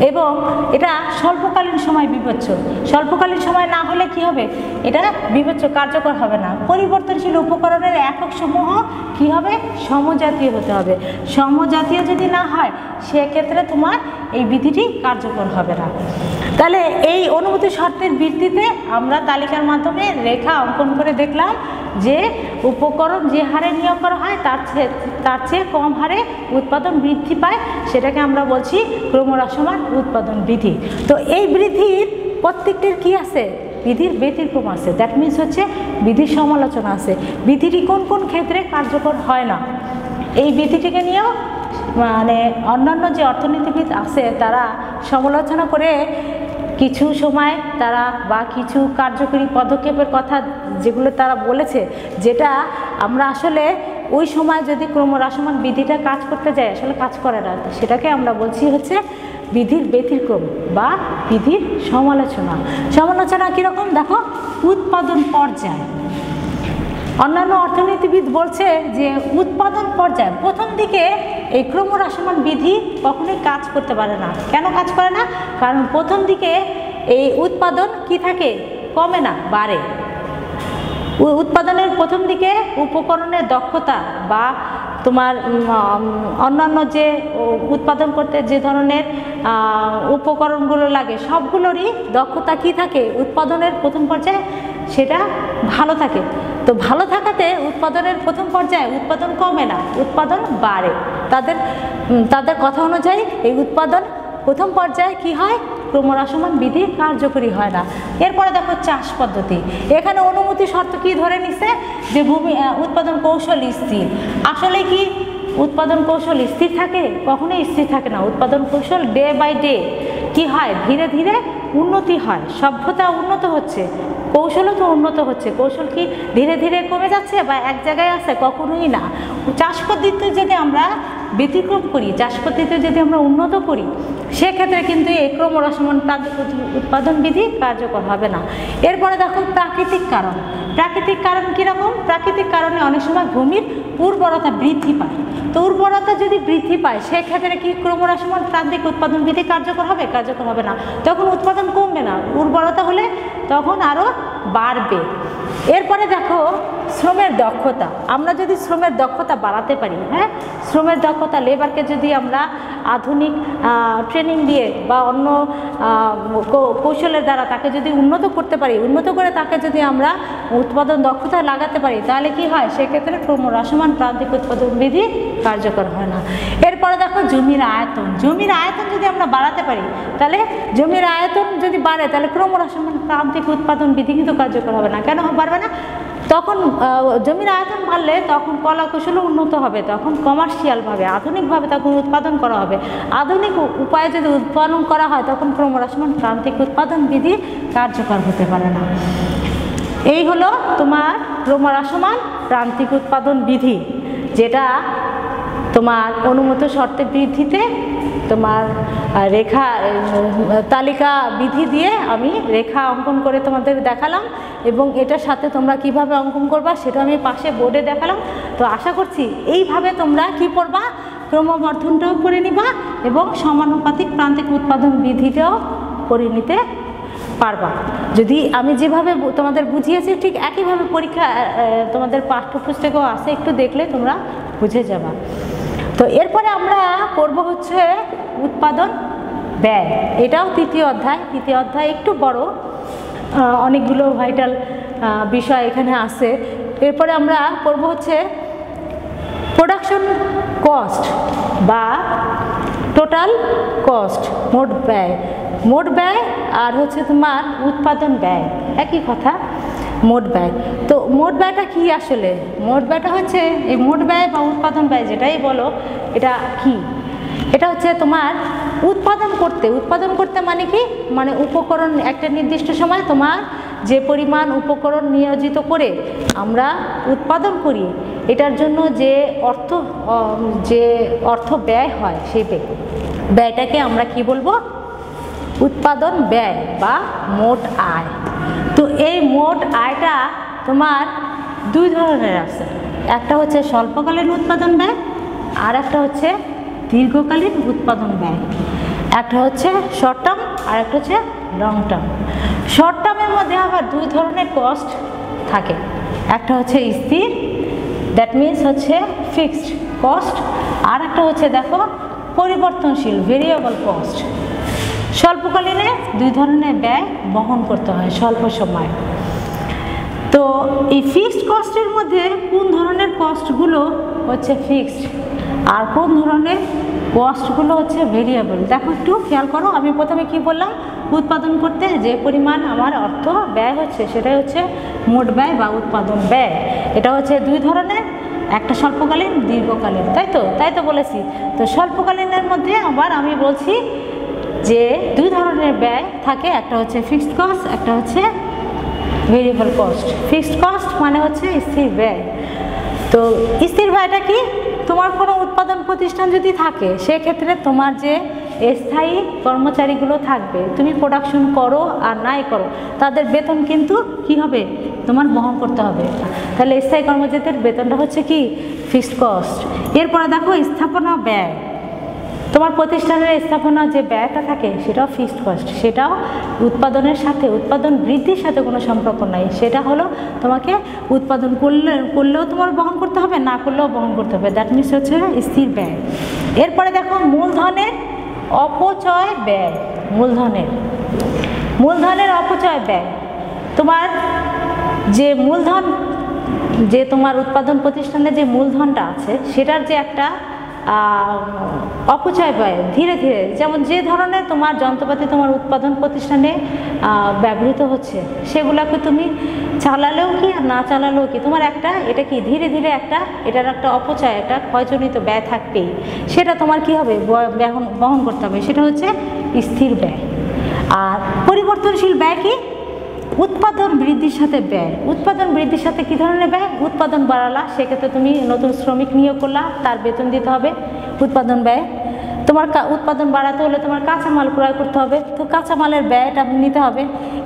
এবং এটা স্বল্পকালীন সময় বিবেচ্য। স্বল্পকালীন সময় না হলে কি হবে? এটা বিবেচ্য, কার্যকর হবে না। পরিবর্তনশীল উপকরণের একক সমূহ কি হবে? সমজাতীয় হতে হবে। সমজাতীয় যদি না হয় সেক্ষেত্রে তোমার এই বিধিটি কার্যকর হবে না। তাহলে এই অনুমতি শর্তের ভিত্তিতে আমরা তালিকার মাধ্যমে রেখা অঙ্কন করে দেখলাম যে উপকরণ যে হারে নিয়োগ করা হয় তার চেয়ে কম হারে উৎপাদন বৃদ্ধি পায়, সেটাকে আমরা বলছি ক্রমহ্রাসমান উৎপাদন বৃদ্ধি। তো এই বৃদ্ধির প্রত্যেকটির কি আছে? বিধির ব্যতিক্রম আছে। দ্যাট মিনস হচ্ছে বিধির সমালোচনা আছে। বিধিটি কোন কোন ক্ষেত্রে কার্যকর হয় না, এই বিধিটিকে নিয়েও মানে অন্যান্য যে অর্থনীতিবিদ আছে তারা সমালোচনা করে কিছু সময় তারা বা কিছু কার্যকরী পদক্ষেপের কথা যেগুলো তারা বলেছে, যেটা আমরা আসলে ওই সময় যদি ক্রমহ্রাসমান বিধিটা কাজ করতে যায় আসলে কাজ করে না, সেটাকে আমরা বলছি হচ্ছে বিধির ব্যতিক্রম বা বিধির সমালোচনা। সমালোচনা কীরকম? দেখো, উৎপাদন পর্যায়। অন্যান্য অর্থনীতিবিদ বলছে যে উৎপাদন পর্যায়ে প্রথম দিকে এই ক্রমহ্রাসমান বিধি কখনোই কাজ করতে পারে না। কেন কাজ করে না? কারণ প্রথম দিকে এই উৎপাদন কি থাকে? কমে না, বাড়ে। উৎপাদনের প্রথম দিকে উপকরণের দক্ষতা বা তোমার অন্যান্য যে উৎপাদন করতে যে ধরনের উপকরণগুলো লাগে সবগুলোরই দক্ষতা কি থাকে? উৎপাদনের প্রথম পর্যায়ে সেটা ভালো থাকে। তো ভালো থাকাতে উৎপাদনের প্রথম পর্যায়ে উৎপাদন কমে না, উৎপাদন বাড়ে। তাদের কথা অনুযায়ী এই উৎপাদন প্রথম পর্যায়ে কি হয়? ক্রমহ্রাসমান বিধি কার্যকরী হয় না। এরপরে দেখো চাষ পদ্ধতি। এখানে অনুমতি শর্ত কি ধরে নিছে? যে ভূমি উৎপাদন কৌশল স্থির। আসলে কি উৎপাদন কৌশল স্থির থাকে? কখনোই স্থির থাকে না। উৎপাদন কৌশল ডে বাই ডে কি হয়? ধীরে ধীরে উন্নতি হয়। সভ্যতা উন্নত হচ্ছে, কৌশলও তো উন্নত হচ্ছে। কৌশল কি ধীরে ধীরে কমে যাচ্ছে বা এক জায়গায় আছে? কখনোই না। চাষ পদ্ধতিতে যদি আমরা ব্যতিক্রম করি, চাষ পদ্ধতিতে যদি আমরা উন্নত করি, সেক্ষেত্রে কিন্তু এই ক্রমহ্রাসমান উৎপাদন বিধি কার্যকর হবে না। এরপরে দেখো প্রাকৃতিক কারণ। প্রাকৃতিক কারণ কীরকম? প্রাকৃতিক কারণে অনেক সময় ভূমির উর্বরতা বৃদ্ধি পায়। তো উর্বরতা যদি বৃদ্ধি পায় সেক্ষেত্রে কি ক্রমহ্রাসমান প্রান্তিক উৎপাদন বিধি কার্যকর হবে? কার্যকর হবে না। তখন উৎপাদন কমবে না, উর্বরতা হলে তখন আরও বাড়বে। এরপরে দেখো শ্রমের দক্ষতা। আমরা যদি শ্রমের দক্ষতা বাড়াতে পারি, হ্যাঁ, শ্রমের দক্ষতা, লেবারকে যদি আমরা আধুনিক ট্রেনিং দিয়ে বা অন্য কৌশলের দ্বারা তাকে যদি উন্নত করতে পারি, উন্নত করে তাকে যদি আমরা উৎপাদন দক্ষতা লাগাতে পারি, তাহলে কি হয়? সেক্ষেত্রে ক্রমহ্রাসমান প্রান্তিক উৎপাদন বিধি কার্যকর হয় না। এরপরে দেখো জমির আয়তন। জমির আয়তন যদি আমরা বাড়াতে পারি, তাহলে জমির আয়তন যদি বাড়ে তাহলে ক্রমহ্রাসমান প্রান্তিক উৎপাদন বিধি কিন্তু কার্যকর হবে না। কেন পারবে না? তখন জমির আয়তন বাড়লে তখন কলা কৌশলও উন্নত হবে, তখন কমার্শিয়ালভাবে আধুনিকভাবে তখন উৎপাদন করা হবে। আধুনিক উপায়ে যদি উৎপাদন করা হয় তখন ক্রমহ্রাসমান প্রান্তিক উৎপাদন বিধি কার্যকর হতে পারে না। এই হলো তোমার ক্রমহ্রাসমান প্রান্তিক উৎপাদন বিধি, যেটা তোমার অনুমত শর্তের বৃদ্ধিতে তোমার রেখা তালিকা বিধি দিয়ে আমি রেখা অঙ্কন করে তোমাদের দেখালাম, এবং এটার সাথে তোমরা কিভাবে অঙ্কন করবা সেটা আমি পাশে বোর্ডে দেখালাম। তো আশা করছি এইভাবে তোমরা কি পড়বা? ক্রমবর্ধনটাও করে নিবা এবং সমানুপাতিক প্রান্তিক উৎপাদন বিধিটাও করে নিতে পারবা। যদি আমি যেভাবে তোমাদের বুঝিয়েছি ঠিক একইভাবে পরীক্ষা তোমাদের পাঠ্যপুস্তকেও আছে, একটু দেখলে তোমরা বুঝে যাবা। তো এরপরে আমরা পড়ব হচ্ছে উৎপাদন ব্যয়। এটাও তৃতীয় অধ্যায়। তৃতীয় অধ্যায় একটু বড়, অনেকগুলো ভাইটাল বিষয় এখানে আছে। এরপরে আমরা পড়ব হচ্ছে প্রোডাকশন কস্ট বা টোটাল কস্ট, মোট ব্যয়। মোট ব্যয় আর হচ্ছে তোমার উৎপাদন ব্যয় একই কথা, মোট ব্যয়। তো মোট ব্যয়টা কি আসলে? মোট ব্যয়টা হচ্ছে এই মোট ব্যয় বা উৎপাদন ব্যয় যেটাই বলো, এটা কি? এটা হচ্ছে তোমার উৎপাদন করতে মানে কি? মানে উপকরণ একটা নির্দিষ্ট সময় তোমার যে পরিমাণ উপকরণ নিয়োজিত করে আমরা উৎপাদন করি, এটার জন্য যে অর্থ ব্যয় হয় সেই ব্যয়টাকে আমরা কি বলবো? উৎপাদন ব্যয় বা মোট আয়। তো এই মোট আয়টা তোমার দুই ধরনের আছে, একটা হচ্ছে স্বল্পকালীন উৎপাদন ব্যয় আর একটা হচ্ছে দীর্ঘকালীন উৎপাদন ব্যয়। একটা হচ্ছে শর্ট টার্ম আর একটা হচ্ছে লং টার্ম। শর্ট টার্মের মধ্যে আবার দুই ধরনের কস্ট থাকে, একটা হচ্ছে স্থির, দ্যাট মিনস হচ্ছে ফিক্সড কস্ট, আর একটা হচ্ছে দেখো পরিবর্তনশীল ভেরিয়েবল কস্ট। স্বল্পকালীনে দুই ধরনের ব্যয় বহন করতে হয় স্বল্প সময়। তো এই ফিক্সড কস্টের মধ্যে কোন ধরনের কস্টগুলো হচ্ছে ফিক্সড আর কোন ধরনের কস্টগুলো হচ্ছে ভেরিয়েবল, দেখো একটু খেয়াল করো। আমি প্রথমে কি বললাম, উৎপাদন করতে যে পরিমাণ আমার অর্থ ব্যয় হচ্ছে সেটাই হচ্ছে মোট ব্যয় বা উৎপাদন ব্যয়। এটা হচ্ছে দুই ধরনের, একটা স্বল্পকালীন দীর্ঘকালীন, তাই তো বলেছি। তো স্বল্পকালীনের মধ্যে আবার আমি বলছি যে দুই ধরনের ব্যয় থাকে, একটা হচ্ছে ফিক্সড কস্ট, একটা হচ্ছে ভেরিয়েবল কস্ট। ফিক্সড কস্ট মানে হচ্ছে স্থির ব্যয়। তো স্থির ব্যয়টা কি, তোমার কোনো উৎপাদন প্রতিষ্ঠান যদি থাকে সেক্ষেত্রে তোমার যে স্থায়ী কর্মচারীগুলো থাকবে, তুমি প্রোডাকশন করো আর নাই করো, তাদের বেতন কিন্তু কি হবে, তোমার বহন করতে হবে। তাহলে স্থায়ী কর্মচারীদের বেতনটা হচ্ছে কি ফিক্সড কস্ট। এরপরে দেখো স্থাপনা ব্যয়, তোমার প্রতিষ্ঠানের স্থাপনা যে ব্যয়টা থাকে সেটাও ফিক্সড কস্ট, সেটাও উৎপাদনের সাথে, উৎপাদন বৃদ্ধির সাথে কোনো সম্পর্ক নাই। সেটা হলো তোমাকে উৎপাদন করলেও তোমার বহন করতে হবে, না করলেও বহন করতে হবে, দ্যাট মিনস হচ্ছে স্থির ব্যয়। এরপরে দেখো মূলধনের অপচয় ব্যয়। মূলধনের অপচয় ব্যয়, তোমার যে মূলধন, যে তোমার উৎপাদন প্রতিষ্ঠানে যে মূলধনটা আছে সেটার যে একটা অপচয় ব্যয় ধীরে ধীরে, যেমন যে ধরনের তোমার যন্ত্রপাতি তোমার উৎপাদন প্রতিষ্ঠানে ব্যবহৃত হচ্ছে সেগুলোকে তুমি চালালেও কি আর না চালালেও কি তোমার একটা এটা কি ধীরে ধীরে এটার একটা অপচয়, একটা ক্ষয়জনিত ব্যয় থাকবেই, সেটা তোমার কি হবে বহন করতে হবে, সেটা হচ্ছে স্থির ব্যয়। আর পরিবর্তনশীল ব্যয় কি, উৎপাদন বৃদ্ধির সাথে ব্যয়। উৎপাদন বৃদ্ধির সাথে কী ধরনের ব্যয়, উৎপাদন বাড়ালা সেক্ষেত্রে তুমি নতুন শ্রমিক নিয়োগ করলা, তার বেতন দিতে হবে, উৎপাদন ব্যয়। তোমার উৎপাদন বাড়াতে হলে তোমার কাঁচামাল ক্রয় করতে হবে, তো কাঁচামালের ব্যয়টা নিতে হবে।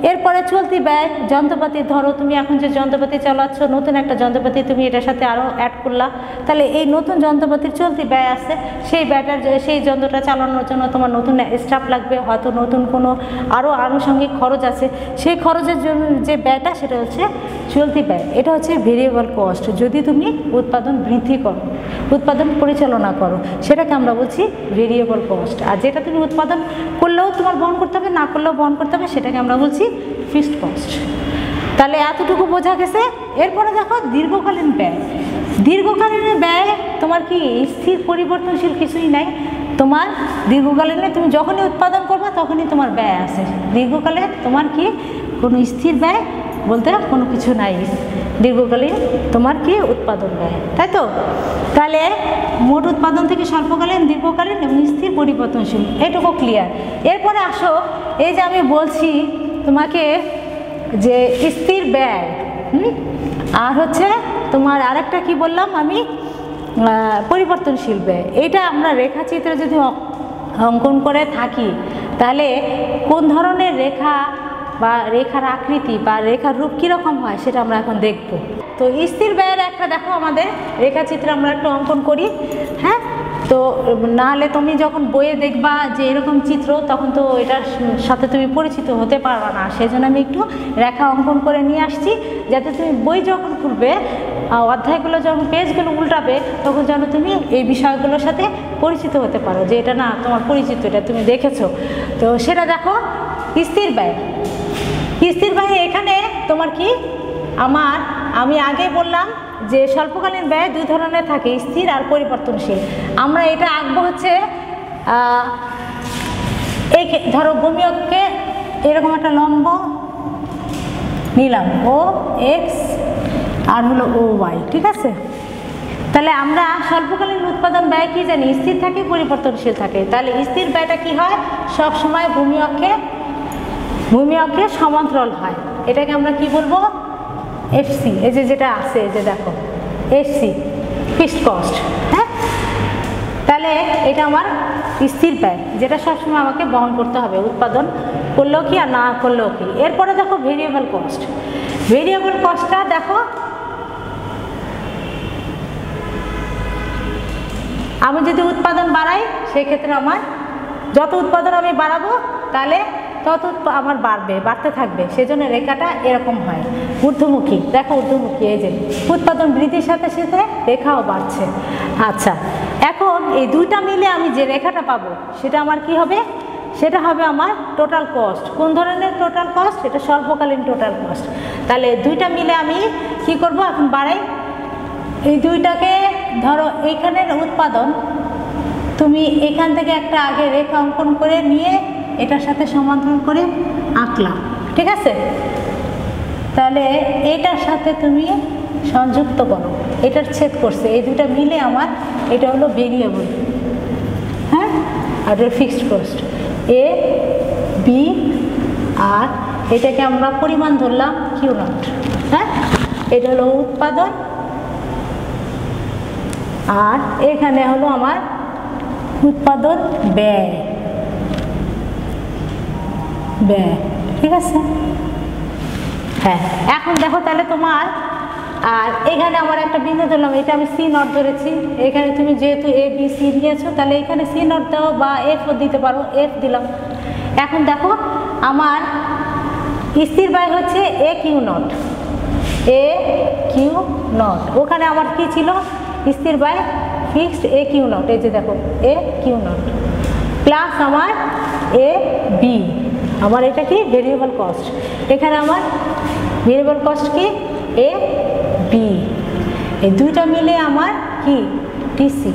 এরপরে চলতি ব্যয়, যন্ত্রপাতি, ধরো তুমি এখন যে যন্ত্রপাতি চালাচ্ছ, নতুন একটা যন্ত্রপাতি তুমি এটার সাথে আরও অ্যাড করলা, তাহলে এই নতুন যন্ত্রপাতির চলতি ব্যয় আছে, সেই ব্যয়টার সেই যন্ত্রটা চালানোর জন্য তোমার নতুন স্টাফ লাগবে, হয়তো নতুন কোনো আরও আনুষঙ্গিক খরচ আছে, সেই খরচের জন্য যে ব্যয়টা সেটা হচ্ছে চলতি ব্যয়। এটা হচ্ছে ভেরিয়েবল কস্ট। যদি তুমি উৎপাদন বৃদ্ধি করো, উৎপাদন পরিচালনা করো, সেটাকে আমরা বলছি ভেরিয়েবল কস্ট। আর যেটা তুমি উৎপাদন করলেও তোমার বহন করতে হবে, না করলেও বহন করতে হবে, সেটাকে আমরা বলছি ফিক্সড কস্ট। তাহলে এতটুকু বোঝা গেছে। এরপরে দেখো দীর্ঘকালীন ব্যয়। দীর্ঘকালীন ব্যয় তোমার কি স্থির পরিবর্তনশীল কিছুই নাই, তোমার দীর্ঘকালীনে তুমি যখনই উৎপাদন করবে তখনই তোমার ব্যয় আছে। দীর্ঘকালে তোমার কি কোনো স্থির ব্যয় বলতে কোনো কিছু নাই, দীর্ঘকালীন তোমার কি উৎপাদন ব্যয়, তাই তো। তাহলে মোট উৎপাদন থেকে স্বল্পকালীন, দীর্ঘকালীন এবং স্থির পরিবর্তনশীল, এটুকু ক্লিয়ার। এরপরে আসো, এই যে আমি বলছি তোমাকে যে স্থির ব্যয়, আর হচ্ছে তোমার আরেকটা কি বললাম আমি, পরিবর্তনশীল ব্যয়। এটা আমরা রেখাচিত্রে যদি অঙ্কন করে থাকি তাহলে কোন ধরনের রেখা বা রেখার আকৃতি বা রেখার রূপ কীরকম হয় সেটা আমরা এখন দেখব। তো স্থির ব্যয়ের একটা দেখো আমাদের রেখাচিত্র আমরা একটু অঙ্কন করি, হ্যাঁ। তো নাহলে তুমি যখন বইয়ে দেখবা যে এরকম চিত্র, তখন তো এটার সাথে তুমি পরিচিত হতে পারবা না, সেই জন্য আমি একটু রেখা অঙ্কন করে নিয়ে আসছি, যাতে তুমি বই যখন খুলবে, অধ্যায়গুলো যখন পেজগুলো উল্টাবে, তখন যেন তুমি এই বিষয়গুলোর সাথে পরিচিত হতে পারো, যে এটা না তোমার পরিচিত, এটা তুমি দেখেছো। তো সেটা দেখো স্থির ব্যয়। স্থির ব্যয় এখানে তোমার কি, আমি আগে বললাম যে স্বল্পকালীন ব্যয় দুই ধরনের থাকে, স্থির আর পরিবর্তনশীল। আমরা এটা আঁকবো হচ্ছে এই ধরো ভূমিকে এরকম একটা লম্ব নিলাম, ও এক্স আর হলো ও ওয়াই, ঠিক আছে। তাহলে আমরা স্বল্পকালীন উৎপাদন ব্যয় কি জানি, স্থির থাকে পরিবর্তনশীল থাকে। তাহলে স্থির ব্যয়টা কি হয়, সব সময় ভূমি অক্ষে সমান্তরাল হয়, এটাকে আমরা কি বলবো, এফসি। এই যেটা আছে, এই যে দেখো এফসি, ফিক্সড কস্ট, হ্যাঁ। তাহলে তাহলে এটা আমার স্থির ব্যয়, যেটা সবসময় আমাকে বহন করতে হবে, উৎপাদন করলেও কি আর না করলেও কি। এরপরে দেখো ভেরিয়েবল কস্ট। ভেরিয়েবল কস্টটা দেখো, আমি যদি উৎপাদন বাড়াই সেক্ষেত্রে আমার যত উৎপাদন আমি বাড়াবো তাহলে তত আমার বাড়তে থাকবে, সেজন্য রেখাটা এরকম হয় ঊর্ধ্বমুখী। দেখো ঊর্ধ্বমুখী, এই যে উৎপাদন বৃদ্ধির সাথে সাথে রেখাও বাড়ছে। আচ্ছা, এখন এই দুইটা মিলে আমি যে রেখাটা পাবো সেটা আমার কি হবে? সেটা হবে আমার টোটাল কস্ট। কোন ধরনের টোটাল কস্ট? এটা স্বল্পকালীন টোটাল কস্ট। তাহলে দুইটা মিলে আমি কি করব? এখন বাড়াই এই দুইটাকে। ধরো এইখানের উৎপাদন তুমি এখান থেকে একটা আগে রেখা অঙ্কন করে নিয়ে এটার সাথে সমান্তরাল করে আঁকলাম, ঠিক আছে? তাহলে এটার সাথে তুমি সংযুক্ত করো, এটার ছেদ করছে, এই দুটা মিলে আমার এটা হলো ভেরিয়েবল, হ্যাঁ, আর এটা ফিক্সড কস্ট এ বি, আর এটাকে আমরা পরিমাণ ধরলাম কিউ নট, হ্যাঁ, এটা হলো উৎপাদন, আর এখানে হলো আমার উৎপাদন ব্যয়, ঠিক আছে? হ্যাঁ, এখন দেখো তাহলে তোমার, আর এখানে আমার একটা বিন্দু ধরলাম, এটা আমি সি নট ধরেছি। এখানে তুমি যেহেতু এ বি সি নিয়েছো তাহলে এখানে সি নট দাও বা এফও দিতে পারো, এফ দিলাম। এখন দেখো আমার স্থির ব্যয় হচ্ছে A Q naught, A Q naught. ওখানে আমার কি ছিল? স্থির ব্যয় ফিক্সড এ কিউ নট, এই যে দেখো এ কিউ নট, প্লাস আমার এ বি, আমার এটা কি ভেরিয়েবল কস্ট। এখানে আমার ভেরিয়েবল কস্ট কি এ বি, এই দুইটা মিলে আমার কি টিসি,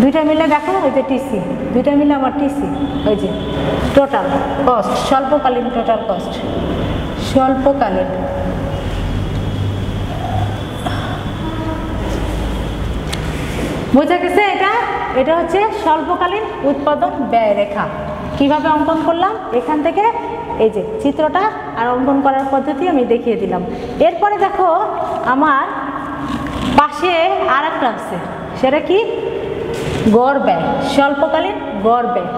দুইটা মিলে দেখো ওই যে টিসি, দুইটা মিলে আমার টিসি, ওই যে টোটাল কস্ট, স্বল্পকালীন টোটাল কস্ট, স্বল্পকালীন। বোঝা গেছে? এটা হচ্ছে স্বল্পকালীন উৎপাদন ব্যয় রেখা। কিভাবে অঙ্কন করলাম? এখান থেকে এই যে চিত্রটা আর অঙ্কন করার পদ্ধতি আমি দেখিয়ে দিলাম। এরপরে দেখো আমার পাশে আর একটা আছে, সেটা কি গড় ব্যয়, স্বল্পকালীন গড় ব্যয়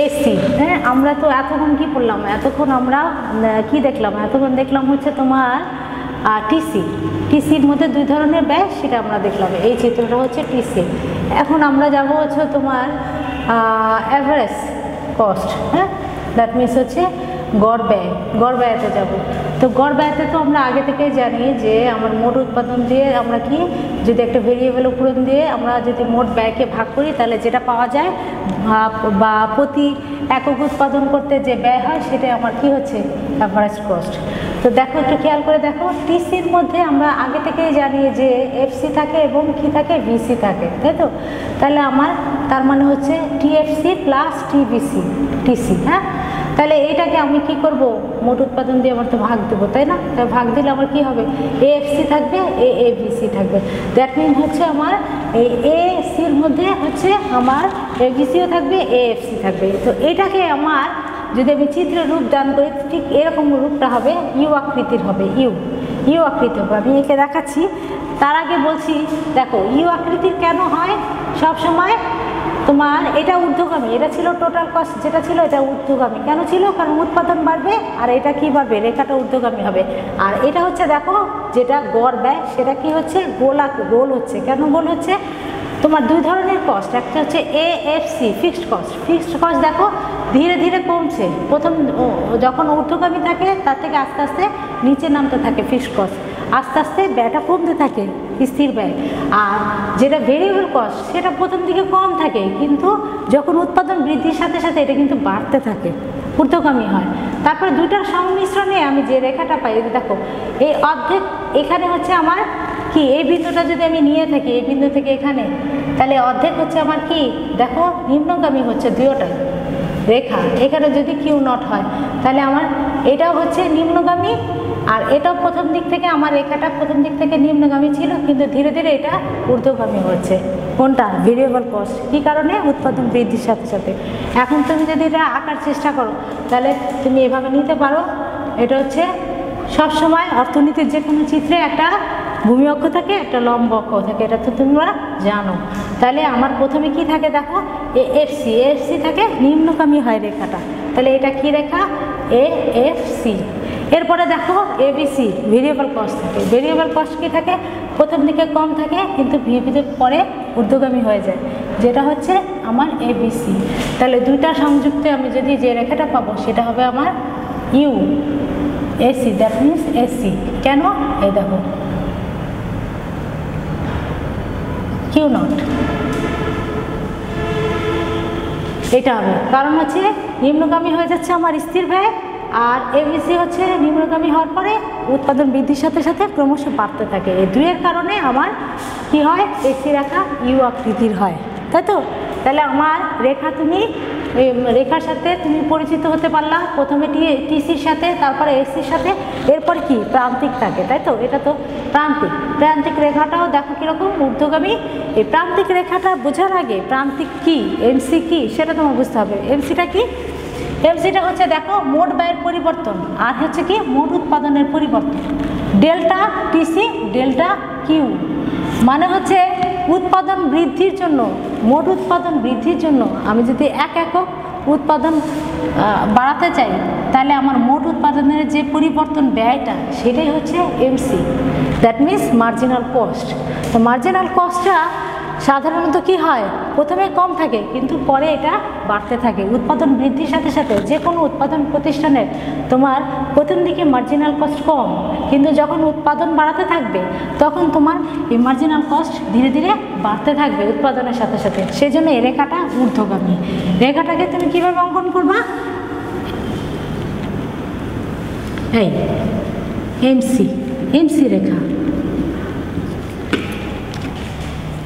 এসি। হ্যাঁ, আমরা তো এতক্ষণ কি পড়লাম? এতক্ষণ আমরা কি দেখলাম? এতক্ষণ দেখলাম হচ্ছে তোমার টিসি। টিসির মধ্যে দুই ধরনের ব্যয়, সেটা আমরা দেখলাম। এই চিত্রটা হচ্ছে টিসি। এখন আমরা যাব হচ্ছে তোমার অ্যাভারেজ কস্ট, হ্যাঁ, দ্যাট মিনস হচ্ছে গড় ব্যয়। গড় ব্যয়তে যাব। তো গড় ব্যয়তে তো আমরা আগে থেকেই জানি যে আমার মোট উৎপাদন দিয়ে আমরা কি, যদি একটা ভেরিয়েবল উপকরণ দিয়ে আমরা যদি মোট ব্যয়কে ভাগ করি তাহলে যেটা পাওয়া যায় বা প্রতি একক উৎপাদন করতে যে ব্যয় হয় সেটাই আমার কি হচ্ছে অ্যাভারেজ কস্ট। তো দেখো, একটু খেয়াল করে দেখো, টিসির মধ্যে আমরা আগে থেকেই জানি যে এফসি থাকে এবং কি থাকে ভিসি থাকে, তাই তো? তাহলে আমার তার মানে হচ্ছে টিএফসি প্লাস টিভিসি, টিসি, হ্যাঁ। তাহলে এইটাকে আমি কি করব? মোট উৎপাদন দিয়ে আমার তো ভাগ দেবো, তাই না? তাই ভাগ দিলে আমার কি হবে? এএফসি থাকবে, এএবিসি থাকবে। দ্যাট মিন হচ্ছে আমার এই এসির মধ্যে হচ্ছে আমার এবিসিও থাকবে, এএফসি থাকবে। তো এটাকে আমার যদি আমি চিত্রের রূপ দান করি ঠিক এরকম রূপটা হবে, ইউ আকৃতির হবে, ইউ আকৃতি হবে। আমি একে দেখাচ্ছি, তার আগে বলছি দেখো ইউ আকৃতির কেন হয় সব সময়? তোমার এটা ঊর্ধ্বগামী, এটা ছিল টোটাল কস্ট যেটা ছিল এটা ঊর্ধ্বগামী। কেন ছিল? কারণ উৎপাদন বাড়বে আর এটা কি বাড়বে? রেখাটা ঊর্ধ্বগামী হবে। আর এটা হচ্ছে দেখো যেটা গড় ব্যয় সেটা কি হচ্ছে? গোল হচ্ছে। কেন গোল হচ্ছে? তোমার দুই ধরনের কস্ট, একটা হচ্ছে AFC fixed cost. Fixed cost দেখো ধীরে ধীরে কমছে, প্রথম যখন ঊর্ধ্বগামী থাকে তার থেকে আস্তে আস্তে নিচে নামতে থাকে ফিক্সড কস্ট, আস্তে আস্তে ব্যয়টা কমতে থাকে স্থির ব্যয়। আর যেটা ভেরিয়েবল কস্ট সেটা প্রথম দিকে কম থাকে, কিন্তু যখন উৎপাদন বৃদ্ধির সাথে সাথে এটা কিন্তু বাড়তে থাকে, ঊর্ধ্বগামী হয়। তারপরে দুইটার সংমিশ্রণে আমি যে রেখাটা পাই, দেখো এই অর্ধেক এখানে হচ্ছে আমার কি, এই বিন্দুটা যদি আমি নিয়ে থাকি এই বিন্দু থেকে এখানে, তাহলে অর্ধেক হচ্ছে আমার কি, দেখো নিম্নগামী হচ্ছে দুইটাই রেখা। এখানে যদি কিউ নট হয় তাহলে আমার এটাও হচ্ছে নিম্নগামী, আর এটাও প্রথম দিক থেকে আমার রেখাটা প্রথম দিক থেকে নিম্নগামী ছিল, কিন্তু ধীরে ধীরে এটা ঊর্ধ্বগামী হচ্ছে। কোনটা? Variable cost. কী কারণে? উৎপাদন বৃদ্ধির সাথে সাথে। এখন তুমি যদি এটা আঁকার চেষ্টা করো তাহলে তুমি এভাবে নিতে পারো। এটা হচ্ছে সবসময় অর্থনীতির যে কোনো চিত্রে একটা ভূমি অক্ষ থাকে, একটা লম্ব অক্ষ থাকে, এটা তো তোমরা জানো। তাহলে আমার প্রথমে কি থাকে দেখো এএফসি, এএফসি থাকে নিম্নগামী হয় রেখাটা, তাহলে এটা কি রেখা এএফসি। এরপরে দেখো এবিসি ভেরিয়েবল কস্ট থাকে, ভেরিয়েবল কস্ট কি থাকে প্রথম দিকে কম থাকে কিন্তু পরে ঊর্ধ্বগামী হয়ে যায়, যেটা হচ্ছে আমার এবিসি। তাহলে দুইটা সংযুক্তে আমি যদি যে রেখাটা পাবো সেটা হবে আমার U AC, that means AC. কেন এই দেখো কিউ নট, এটা হবে কারণ হচ্ছে নিম্নগামী হয়ে যাচ্ছে আমার স্থির ব্যয়, আর এবিসি হচ্ছে নিম্নগামী হওয়ার পরে উৎপাদন বৃদ্ধির সাথে সাথে ক্রমশ বাড়তে থাকে। এই দুইয়ের কারণে আমার কি হয় এসি রেখা ইউ আকৃতির হয়, তাই তো। তাহলে আমার রেখা তুমি রেখার সাথে তুমি পরিচিত হতে পারলা, প্রথমে টিসির সাথে, তারপরে এসির সাথে, এরপর কি প্রান্তিক থাকে, তাই তো। এটা তো প্রান্তিক, প্রান্তিক রেখাটাও দেখো কীরকম ঊর্ধ্বগামী। এই প্রান্তিক রেখাটা বোঝার আগে প্রান্তিক কি এমসি কি সেটা তোমার বুঝতে হবে। এমসিটা কি, এমসিটা হচ্ছে দেখো মোট ব্যয়ের পরিবর্তন আর হচ্ছে কি মোট উৎপাদনের পরিবর্তন, ডেল্টা টিসি ডেল্টা কিউ, মানে হচ্ছে উৎপাদন বৃদ্ধির জন্য, মোট উৎপাদন বৃদ্ধির জন্য আমি যদি এক একক উৎপাদন বাড়াতে চাই তাহলে আমার মোট উৎপাদনের যে পরিবর্তন ব্যয়টা সেটাই হচ্ছে MC, that means marginal cost. তো মার্জিনাল কস্টটা সাধারণত কি হয় প্রথমে কম থাকে কিন্তু পরে এটা বাড়তে থাকে উৎপাদন বৃদ্ধির সাথে সাথে। যে কোনো উৎপাদন প্রতিষ্ঠানের তোমার প্রথম দিকে মার্জিনাল কস্ট কম, কিন্তু যখন উৎপাদন বাড়াতে থাকবে তখন তোমার এই মার্জিনাল কস্ট ধীরে ধীরে বাড়তে থাকবে উৎপাদনের সাথে সাথে। সেই জন্য এই রেখাটা ঊর্ধ্বগামী। রেখাটাকে তুমি কীভাবে অঙ্কন করবা, এই এমসি, এমসি রেখা।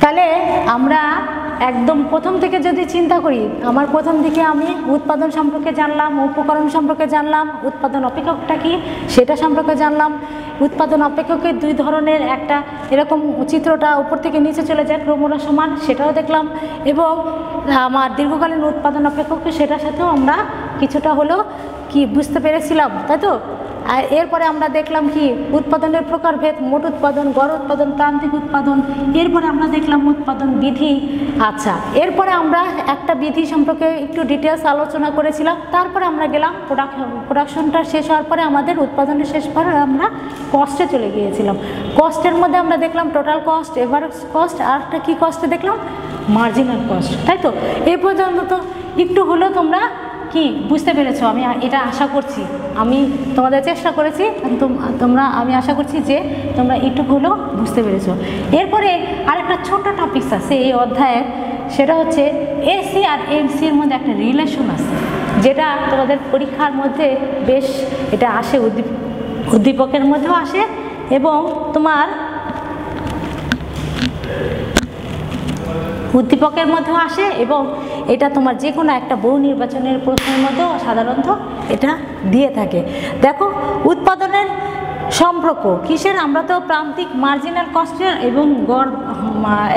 তাহলে আমরা একদম প্রথম থেকে যদি চিন্তা করি, আমার প্রথম দিকে আমি উৎপাদন সম্পর্কে জানলাম, উপকরণ সম্পর্কে জানলাম, উৎপাদন অপেক্ষকটা কি সেটা সম্পর্কে জানলাম। উৎপাদন অপেক্ষকের দুই ধরনের, একটা এরকম চিত্রটা উপর থেকে নিচে চলে যায় ক্রমহ্রাসমান, সেটাও দেখলাম, এবং আমার দীর্ঘকালীন উৎপাদন অপেক্ষককে সেটার সাথেও আমরা কিছুটা হলেও কি বুঝতে পেরেছিলাম, তাই তো। আর এরপরে আমরা দেখলাম কি উৎপাদনের প্রকারভেদ, মোট উৎপাদন, গড় উৎপাদন, প্রান্তিক উৎপাদন। এরপরে আমরা দেখলাম উৎপাদন বিধি। আচ্ছা, এরপরে আমরা একটা বিধি সম্পর্কে একটু ডিটেলস আলোচনা করেছিলাম। তারপরে আমরা গেলাম প্রোডাকশনটা শেষ হওয়ার পরে আমাদের উৎপাদনের শেষ পরে আমরা কস্টে চলে গিয়েছিলাম। কস্টের মধ্যে আমরা দেখলাম টোটাল কস্ট, এভারেজ কস্ট, আর একটা কী কস্টে দেখলাম মার্জিনাল কস্ট, তাই তো। এই পর্যন্ত তো একটু হলেও তোমরা কি বুঝতে পেরেছো, আমি এটা আশা করছি। আমি তোমাদের চেষ্টা করেছি, আমি আশা করছি যে তোমরা একটু হলেও বুঝতে পেরেছো। এরপরে আরেকটা ছোট টপিকস আছে এই অধ্যায়ে, সেটা হচ্ছে এসি আর এমসির মধ্যে একটা রিলেশন আছে, যেটা তোমাদের পরীক্ষার মধ্যে বেশ এটা আসে, উদ্দীপকের মধ্যেও আসে এবং তোমার উদ্দীপকের মধ্যেও আসে, এবং এটা তোমার যে কোনো একটা বহু নির্বাচনের প্রশ্নের মধ্যেও সাধারণত এটা দিয়ে থাকে। দেখো উৎপাদনের সম্পর্ক কিসের, আমরা তো প্রান্তিক মার্জিনাল কস্টের এবং গড়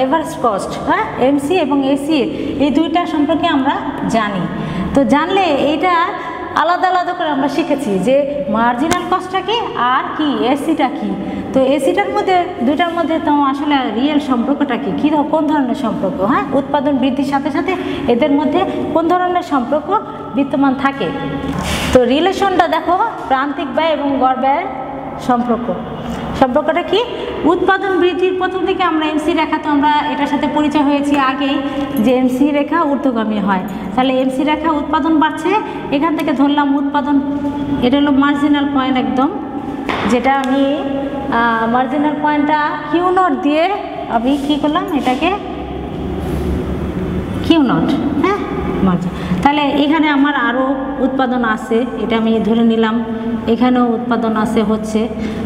এভারেজ কস্ট, হ্যাঁ এমসি এবং এসি এই দুইটা সম্পর্কে আমরা জানি। তো জানলে এইটা আলাদা আলাদা করে আমরা শিখেছি যে মার্জিনাল কস্টটা কি আর কি এসিটা কি। তো এসিটার মধ্যে দুইটার মধ্যে তো আসলে রিয়েল সম্পর্কটা কি, কোন ধরনের সম্পর্ক, হ্যাঁ উৎপাদন বৃদ্ধির সাথে সাথে এদের মধ্যে কোন ধরনের সম্পর্ক বিদ্যমান থাকে। তো রিলেশনটা দেখো প্রান্তিক ব্যয় এবং গড় ব্যয়ের সম্পর্কটা কি, উৎপাদন বৃদ্ধির প্রথম থেকে আমরা এমসি রেখা, তো আমরা এটার সাথে পরিচয় হয়েছি আগেই যে এমসি রেখা ঊর্ধ্বগামী হয়। তাহলে এমসি রেখা উৎপাদন বাড়ছে, এখান থেকে ধরলাম উৎপাদন, এটা হলো মার্জিনাল পয়েন্ট একদম, যেটা আমি মার্জিনাল পয়েন্টটা কিউ নট দিয়ে আমি কী করলাম, এটাকে কিউ নট, হ্যাঁ মার্জিন। তাহলে এখানে আমার আরও উৎপাদন আছে, এটা আমি ধরে নিলাম, এখানেও উৎপাদন আছে হচ্ছে।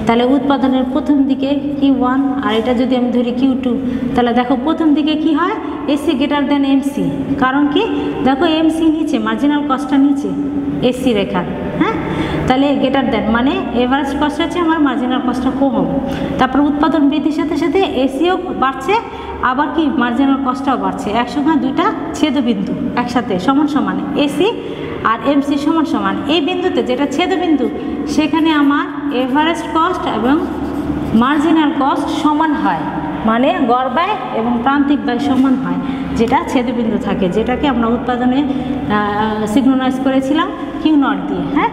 তাহলে উৎপাদনের প্রথম দিকে কিউ ওয়ান, আর এটা যদি আমি ধরি কিউ টু, তাহলে দেখো প্রথম দিকে কি হয় এসি গ্রেটার দেন এমসি, কারণ কি দেখো এমসি নিচে, মার্জিনাল কস্টটা নিচে এসি রেখার, হ্যাঁ তাহলে গ্রেটার দেন মানে এভারেজ কস্ট হচ্ছে আমার মার্জিনাল কস্টটা কম। তারপর উৎপাদন বৃদ্ধির সাথে সাথে এসিও বাড়ছে, আবার কি মার্জিনাল কস্টটাও বাড়ছে, একসঙ্গে দুইটা ছেদবিন্দু একসাথে সমান সমান, এসি আর এমসি সমান সমান। এই বিন্দুতে যেটা ছেদবিন্দু সেখানে আমার এভারেজ কস্ট এবং মার্জিনাল কস্ট সমান হয়, মানে গড় ব্যয় এবং প্রান্তিক ব্যয় সমান হয়, যেটা ছেদবিন্দু থাকে, যেটাকে আমরা উৎপাদনে সিগনোনাইজ করেছিলাম কিউ নট দিয়ে। হ্যাঁ,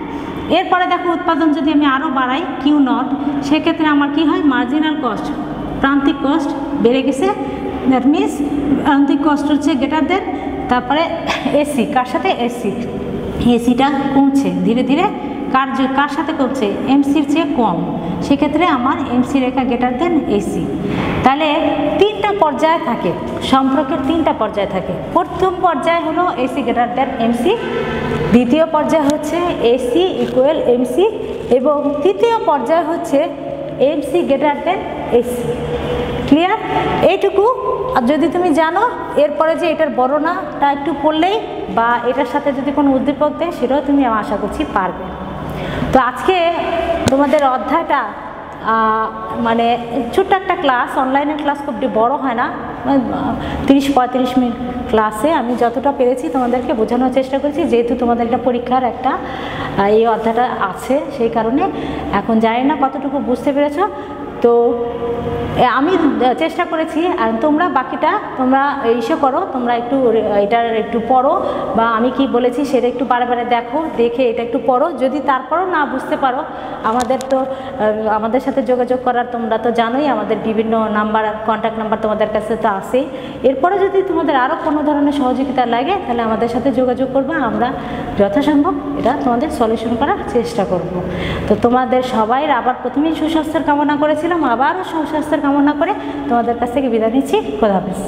এরপরে দেখো উৎপাদন যদি আমি আরও বাড়াই কিউ নট, সেক্ষেত্রে আমার কি হয়, মার্জিনাল কস্ট, প্রান্তিক কস্ট বেড়ে গেছে। দ্যাট মিনস প্রান্তিক কস্ট হচ্ছে গ্রেটার দেন, তারপরে এসি, কার সাথে, এসি, এসিটা কমছে ধীরে ধীরে, কার সাথে কমছে, এমসির চেয়ে কম, সেক্ষেত্রে আমার এমসি রেখা গ্রেটার দেন এসি। তাহলে তিনটা পর্যায় থাকে, সম্পর্কের তিনটা পর্যায় থাকে। প্রথম পর্যায় হলো এসি গ্রেটার দেন এমসি, দ্বিতীয় পর্যায় হচ্ছে এসি ইকুয়াল এমসি, এবং তৃতীয় পর্যায় হচ্ছে MC greater than AC. Clear? এইটুকু যদি তুমি জানো, এরপরে যে এটার বর্ণনাটা একটু পড়লেই বা এটার সাথে যদি কোনো উদ্দীপক দেয়, সেটাও তুমি আশা করছি পারবে। তো আজকে তোমাদের অধ্যায়টা মানে ছোট্ট একটা ক্লাস, অনলাইনের ক্লাস খুব বড় হয় না, 30-35 মিনিট ক্লাসে আমি যতটা পেরেছি তোমাদেরকে বোঝানোর চেষ্টা করেছি, যেহেতু তোমাদের একটা পরীক্ষার একটা এই অধ্যায়টা আছে, সেই কারণে এখন জানি না কতটুকু বুঝতে পেরেছো। তো আমি চেষ্টা করেছি, আর তোমরা বাকিটা তোমরা ইসে করো, তোমরা একটু এটার একটু পড়ো, বা আমি কি বলেছি সেটা একটু বারে বারে দেখো, দেখে এটা একটু পড়ো। যদি তারপরও না বুঝতে পারো, আমাদের সাথে যোগাযোগ করার, তোমরা তো জানোই আমাদের বিভিন্ন নাম্বার, কন্ট্যাক্ট নাম্বার তোমাদের কাছে তো আছেই। এরপরে যদি তোমাদের আরও কোনো ধরনের সহযোগিতা লাগে, তাহলে আমাদের সাথে যোগাযোগ করবে, আমরা যথাসম্ভব এটা তোমাদের সলিউশন করার চেষ্টা করব। তো তোমাদের সবাই আবার প্রথমেই সুস্বাস্থ্যের কামনা করেছিলাম, আবারও সুস্বাস্থ্যের কামনা করে তোমাদের কাছ থেকে বিদায় নিচ্ছি। খোদা হাফেজ।